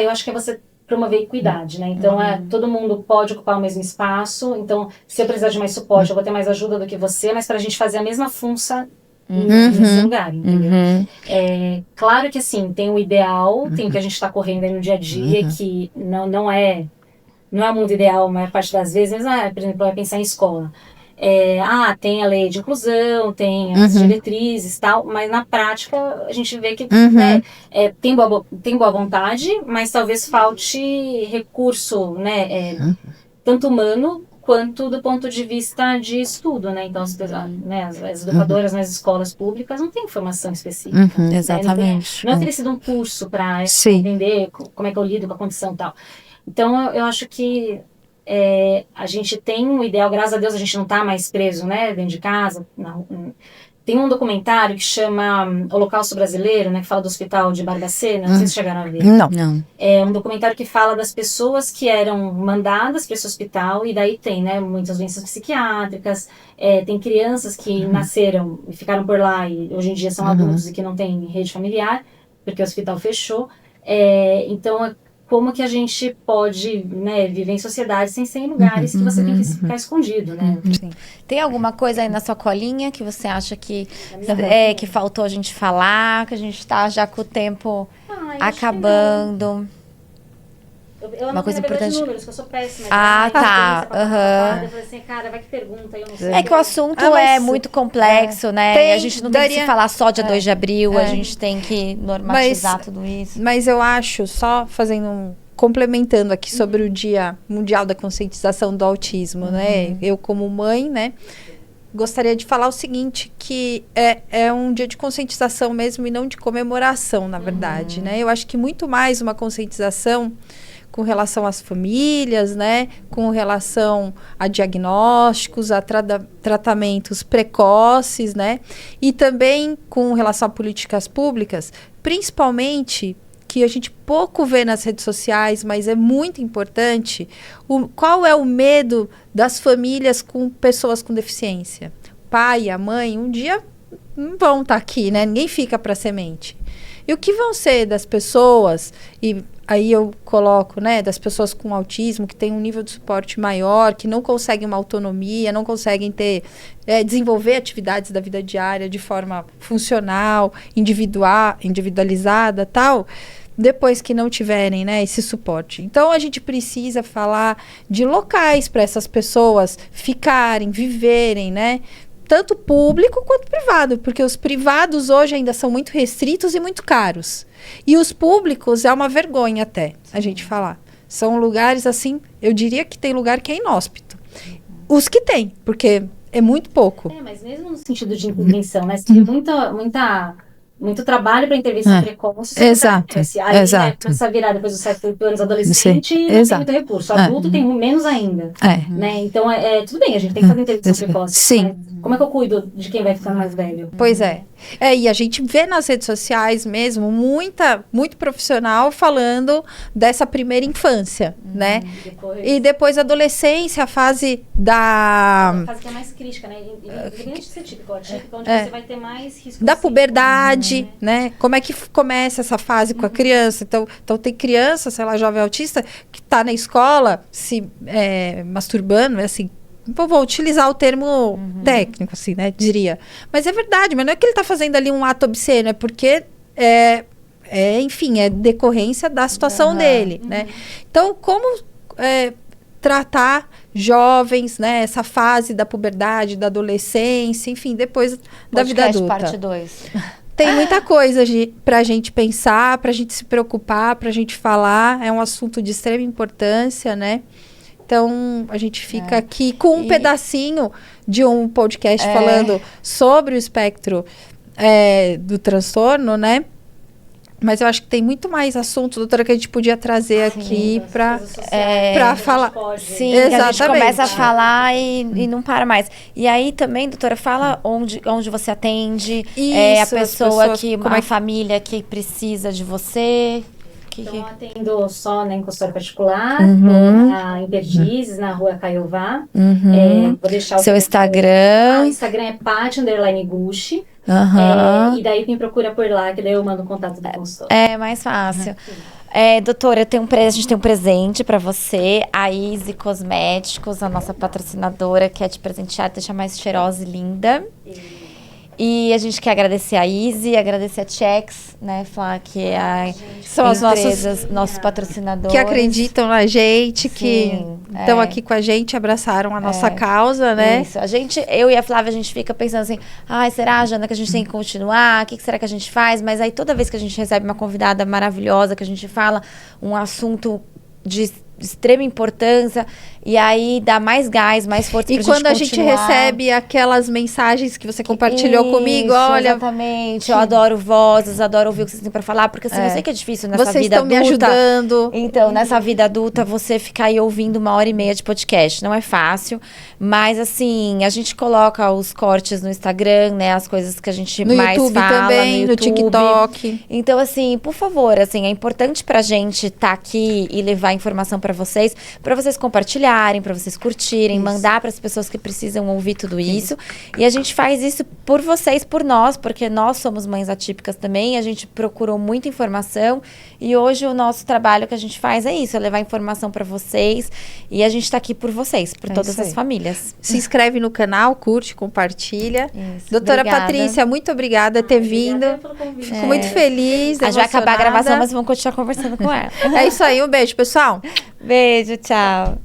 Eu acho que é você promover equidade, né? Então, todo mundo pode ocupar o mesmo espaço. Então, se eu precisar de mais suporte, eu vou ter mais ajuda do que você, mas para a gente fazer a mesma função nesse lugar, entendeu? Claro que, assim, tem o ideal, tem o que a gente está correndo aí no dia a dia, que não é o mundo ideal a maior parte das vezes, mas, por exemplo, vai pensar em escola. Tem a lei de inclusão, tem as diretrizes e tal, mas na prática a gente vê que tem boa vontade, mas talvez falte recurso, né, tanto humano quanto do ponto de vista de estudo, né? Então, as educadoras nas escolas públicas não têm informação específica. Exatamente. Não é oferecido um curso para entender como é que eu lido com a condição e tal. Então, eu acho que a gente tem um ideal, graças a Deus a gente não está mais preso, né, dentro de casa. Tem um documentário que chama Holocausto Brasileiro, né, que fala do hospital de Barbacena, não sei se chegaram a ver. Não. É um documentário que fala das pessoas que eram mandadas para esse hospital, e daí tem, né, muitas doenças psiquiátricas, tem crianças que nasceram e ficaram por lá e hoje em dia são adultos e que não têm rede familiar, porque o hospital fechou. Então, como que a gente pode, né, viver em sociedade sem ser em lugares que você tem que ficar escondido, né? Tem alguma coisa aí na sua colinha que você acha que faltou a gente falar, que a gente tá já com o tempo acabando? Eu Uma coisa importante. Números, que eu sou péssima. Tá. Eu falei assim, cara, vai que pergunta, eu não sei. É que o assunto é muito complexo, né? E a gente não tem que se falar só dia 2 de abril, a gente tem que normatizar tudo isso. Mas eu acho, só complementando aqui sobre o Dia Mundial da Conscientização do Autismo, né? Eu como mãe, né? Gostaria de falar o seguinte, que é um dia de conscientização mesmo e não de comemoração, na verdade, né? Eu acho que muito mais uma conscientização com relação às famílias, né? Com relação a diagnósticos, a tratamentos precoces, né? E também com relação a políticas públicas, principalmente que a gente pouco vê nas redes sociais, mas é muito importante, qual é o medo das famílias com pessoas com deficiência? O pai e a mãe, um dia não vão estar aqui, né? Ninguém fica para semente. E o que vão ser das pessoas, e aí eu coloco, né, das pessoas com autismo, que têm um nível de suporte maior, que não conseguem uma autonomia, não conseguem desenvolver atividades da vida diária de forma funcional, individualizada, tal, depois que não tiverem, né, esse suporte. Então, a gente precisa falar de locais para essas pessoas ficarem, viverem, né, tanto público quanto privado, porque os privados hoje ainda são muito restritos e muito caros. E os públicos é uma vergonha até a gente falar. São lugares assim, eu diria que tem lugar que é inóspito. Os que tem, porque é muito pouco. Mas mesmo no sentido de intervenção, né? Você tem muito trabalho para intervenção precoce. Exato. Exato. Essa virada depois dos 7 anos adolescente, não tem muito recurso. Adulto tem menos ainda. Né? Então, tudo bem, a gente tem que fazer intervenção precoce. Sim. Como é que eu cuido de quem vai ficar mais velho? Pois é. E a gente vê nas redes sociais mesmo muito profissional falando dessa primeira infância, né? E depois a adolescência, a fase da... A fase que é mais crítica, né? Independente de ser típico, onde você vai ter mais risco da puberdade, né? Como é que começa essa fase com a criança? Então tem criança, sei lá, jovem autista, que está na escola se masturbando, assim, vou utilizar o termo técnico, assim, né? Diria. Mas é verdade, mas não é que ele está fazendo ali um ato obsceno, é porque enfim, é decorrência da situação dele, né? Então, como tratar jovens, né? Essa fase da puberdade, da adolescência, enfim, depois da vida adulta. Parte 2. Tem muita coisa pra gente pensar, pra gente se preocupar, pra gente falar. É um assunto de extrema importância, né? Então, a gente fica aqui com um pedacinho de um podcast falando sobre o espectro do transtorno, né? Mas eu acho que tem muito mais assunto, doutora, que a gente podia trazer aqui para falar. Sim, exatamente. A gente começa a falar e não para mais. E aí também, doutora, fala onde você atende, a pessoa a família que precisa de você. Então, eu atendo só na consultório particular, em Perdizes, na rua Caiová. Vou deixar o seu Instagram. O Instagram é Pati_Gucci. E daí quem procura por lá, que daí eu mando o contato do consultório. É mais fácil. Doutora, a gente tem um presente para você. A Easy Cosméticos, a nossa patrocinadora, quer te presentear, te deixar mais cheirosa e linda. E a gente quer agradecer a Easy, agradecer a Chex, né, Flá, que são as nossos patrocinadores. Que acreditam na gente, que estão aqui com a gente, abraçaram a nossa causa, né? Isso, eu e a Flávia, a gente fica pensando assim, será, Jana, que a gente tem que continuar? O que será que a gente faz? Mas aí toda vez que a gente recebe uma convidada maravilhosa, que a gente fala um assunto de extrema importância, e aí dá mais gás, mais força pra gente continuar. E quando a gente recebe aquelas mensagens que você compartilhou comigo, olha... Exatamente, eu adoro vozes, adoro ouvir o que vocês têm pra falar, porque assim, eu sei que é difícil nessa vida adulta. Vocês estão me ajudando. Então, nessa vida adulta, você ficar aí ouvindo 1h30 de podcast, não é fácil, mas assim, a gente coloca os cortes no Instagram, né, as coisas que a gente mais YouTube fala, também, no YouTube, no TikTok. Então, assim, por favor, assim, é importante pra gente estar aqui e levar informação pra vocês compartilharem, pra vocês curtirem, mandar pras pessoas que precisam ouvir tudo isso. E a gente faz isso por vocês, por nós, porque nós somos mães atípicas também, a gente procurou muita informação e hoje o nosso trabalho que a gente faz é isso, é levar informação pra vocês e a gente tá aqui por vocês, por todas as famílias. Se inscreve no canal, curte, compartilha. Isso, doutora obrigada. Patrícia, muito obrigada por ter vindo. Fico muito feliz, a gente vai acabar a gravação, mas vamos continuar conversando com ela. É isso aí, um beijo, pessoal. Beijo, tchau.